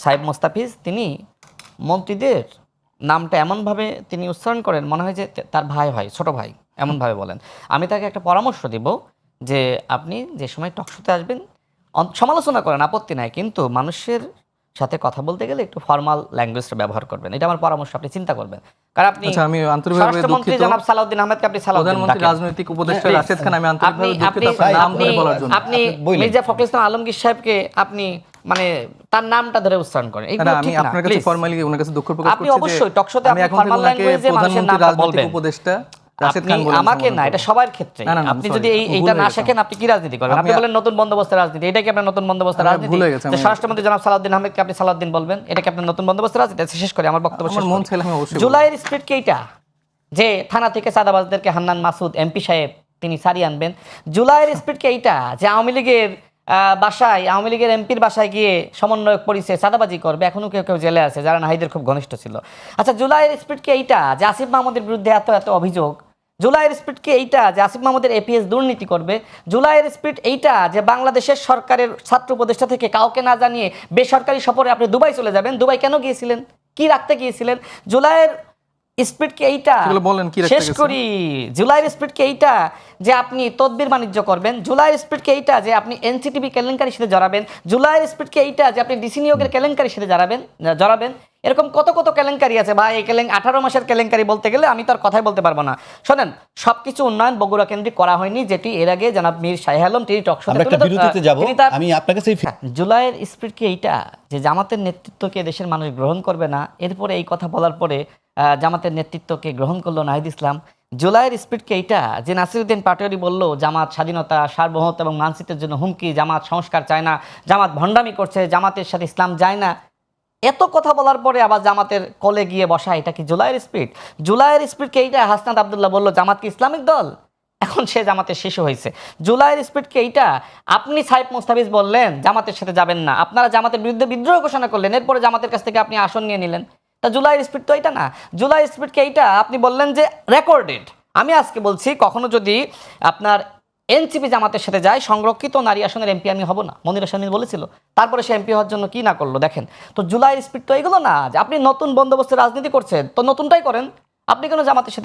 সাহেব মোস্তাফিজ তিনি মন্ত্রীদের নামটা এমনভাবে তিনি উচ্চারণ করেন, মনে হয় যে তার ভাই হয়, ছোট ভাই, এমনভাবে বলেন। আমি তাকে একটা পরামর্শ দিব যে আপনি যে সময় টকশোতে আসবেন সমালোচনা করেন, আপত্তি নাই, কিন্তু মানুষের সাথে কথা বলতে গেলে একটু ফর্মাল ল্যাঙ্গুয়েজটা ব্যবহার করবেন। এটা আমার পরামর্শ, আপনি চিন্তা করবেন। কারণ আপনি আচ্ছা, আমি আন্তরিকভাবে স্বরাষ্ট্রমন্ত্রী দুঃখিত। জনাব সালাউদ্দিন আহমেদকে আপনি সালাউদ্দিন প্রধানমন্ত্রী ডাকেন। রাজনৈতিক উপদেষ্টা Please, রাশেদ খান, আমি আপনি আন্তরিকভাবে দুঃখিত আপনি আপনার নাম আপনি ধরে বলার জন্য। আপনি বললেন। মির্জা ফখরুল ইসলাম আলমগীর সাহেবকে আপনি মানে তার নামটা ধরে উচ্চারণ করেন, না, এগুলো আমি ঠিক না। আপনার কাছে Please। ফর্মালি ওনার কাছে দুঃখ প্রকাশ আপনি করছি অবশ্যই যে টকশোতে আমি আপনি এখন থেকে ফর্মাল ওনাকে ল্যাঙ্গুয়েজে মানুষের প্রধানমন্ত্রী নামটা রাজনৈতিক বলবেন। উপদেষ্টা রাশেদ আপনি খান বলে আমাকে না, সম্বোধন এটা করবেন। সবার ক্ষেত্রে। না, না, না, আপনি sorry, যদি ভুল এইটা হয়ে না গেছে শেখেন, আপনি কি রাজনীতি করেন? আপনি আমি- বলেন নতুন বন্দোবস্তের রাজনীতি, এটা কি আপনার নতুন বন্দোবস্তের আমি রাজনীতি? ভুল হয়ে গেছে, যে স্বরাষ্ট্রমন্ত্রী জনাব সালাউদ্দিন আহমেদকে আপনি সালাউদ্দিন বলবেন, এটা কি আপনার নতুন বন্দোবস্তের রাজনীতি? আচ্ছা, শেষ করি আমার বক্তব্য। আমার মন চাইলে আমি অবশ্যই বলবো। জুলাইয়ের স্পিরিট কি এইটা যে থানা থেকে চাঁদাবাজদেরকে হান্নান মাসুদ এমপি সাহেব তিনি সারিয়ে আনবেন? জুলাইয়ের স্পিরিট কি এইটা যে আওয়ামী লীগের বাসায়, আওয়ামী লীগের এমপির বাসায় গিয়ে সমন্বয়ক পরিচয় চাঁদাবাজি করবে? এখনো কেউ কেউ জেলে আছে যারা নাহিদের খুব ঘনিষ্ঠ ছিল। আচ্ছা, জুলাইয়ের স্পিরিট কি এইটা যে আসিফ মাহমুদের বিরুদ্ধে এত এত অভিযোগ? জুলাইয়ের স্পিরিট কি এইটা যে আসিফ মাহমুদের এপিএস দুর্নীতি করবে? জুলাইয়ের স্পিরিট এইটা যে বাংলাদেশের সরকারের ছাত্র উপদেষ্টা থেকে কাউকে না জানিয়ে বেসরকারি সফরে আপনি দুবাই চলে যাবেন? দুবাই কেন গিয়েছিলেন? কি রাখতে গিয়েছিলেন? জুলাইয়ের স্পিরিট কি এইটা? সেগুলো বলেন, কি রাখতে শেষ গেছেন? করি। জুলাইয়ের স্পিরিট কি এইটা যে আপনি তদবির বাণিজ্য করবেন? জুলাইয়ের স্পিরিট কি এইটা যে আপনি এনসিটিভি কেলেঙ্কারির সাথে জড়াবেন? জুলাইয়ের স্পিরিট কি এইটা যে আপনি ডিসি নিয়োগের কেলেঙ্কারির সাথে জড়াবেন? এরকম কত কত কেলেঙ্কারি আছে ভাই। এই 18 মাসের কেলেঙ্কারি বলতে গেলে আমি তো আর কথাই বলতে পারবো না। শোনেন, সবকিছু উন্নয়ন বগুড়া কেন্দ্রিক করা হয়নি, যেটি এর আগে জনাব মীর শাহ আলম তিনি টকশোতে আমরা একটা বিরতিতে যাব, আমি আপনার কাছে জুলাইয়ের স্পিরিট কি এইটা যে জামাতের নেতৃত্বকে দেশের মানুষ গ্রহণ করবে না? এরপরে এই কথা বলার পরে জামাতের নেতৃত্বকে গ্রহণ করলো নাহিদ ইসলাম। জুলাইয়ের স্পিরিট কি এইটা যে নাসিরউদ্দিন পাটোয়ারি বলল জামাত স্বাধীনতা, সার্বভৌমত্ব এবং মানচিত্রের জন্য হুমকি, জামাত সংস্কার চায় না, জামাত ভণ্ডামি করছে, জামাতের সাথে ইসলাম যায় না? এত কথা বলার পরে আবার জামাতের কলে গিয়ে বসা, এটা কি জুলাইয়ের স্পিরিট? জুলাইয়ের স্পিরিট কি এইটা হাসনাত আব্দুল্লাহ বলল জামাত কি ইসলামিক দল, এখন সে জামাতের শিশু হয়েছে? জুলাইয়ের স্পিরিট কি এইটা আপনি সাহেব মোস্তাফিজ বললেন জামাতের সাথে যাবেন না, আপনারা জামাতের বিরুদ্ধে বিদ্রোহ ঘোষণা করলেন, এরপরে জামাতের কাছ থেকে আপনি আসন নিয়ে নিলেন? তা জুলাইয়ের স্পিরিট তো এইটা না। জুলাইয়ের স্পিরিট কি এইটা আপনি বললেন যে রেকর্ডেড। আমি আজকে বলছি, কখনো যদি আপনার এনসিপি জামাতের সাথে যায়, সংরক্ষিত নারী আসনের এমপি আমি হব না, মনিরা শামীম বলেছিল। তারপরে সে এমপি হওয়ার জন্য কি না করলো দেখেন। তো জুলাইয়ের স্পিরিট তো এগুলো না যে আপনি নতুন বন্দোবস্তের রাজনীতি করছেন, তো নতুনটাই করেন। আপনি কেন জামাতের সাথে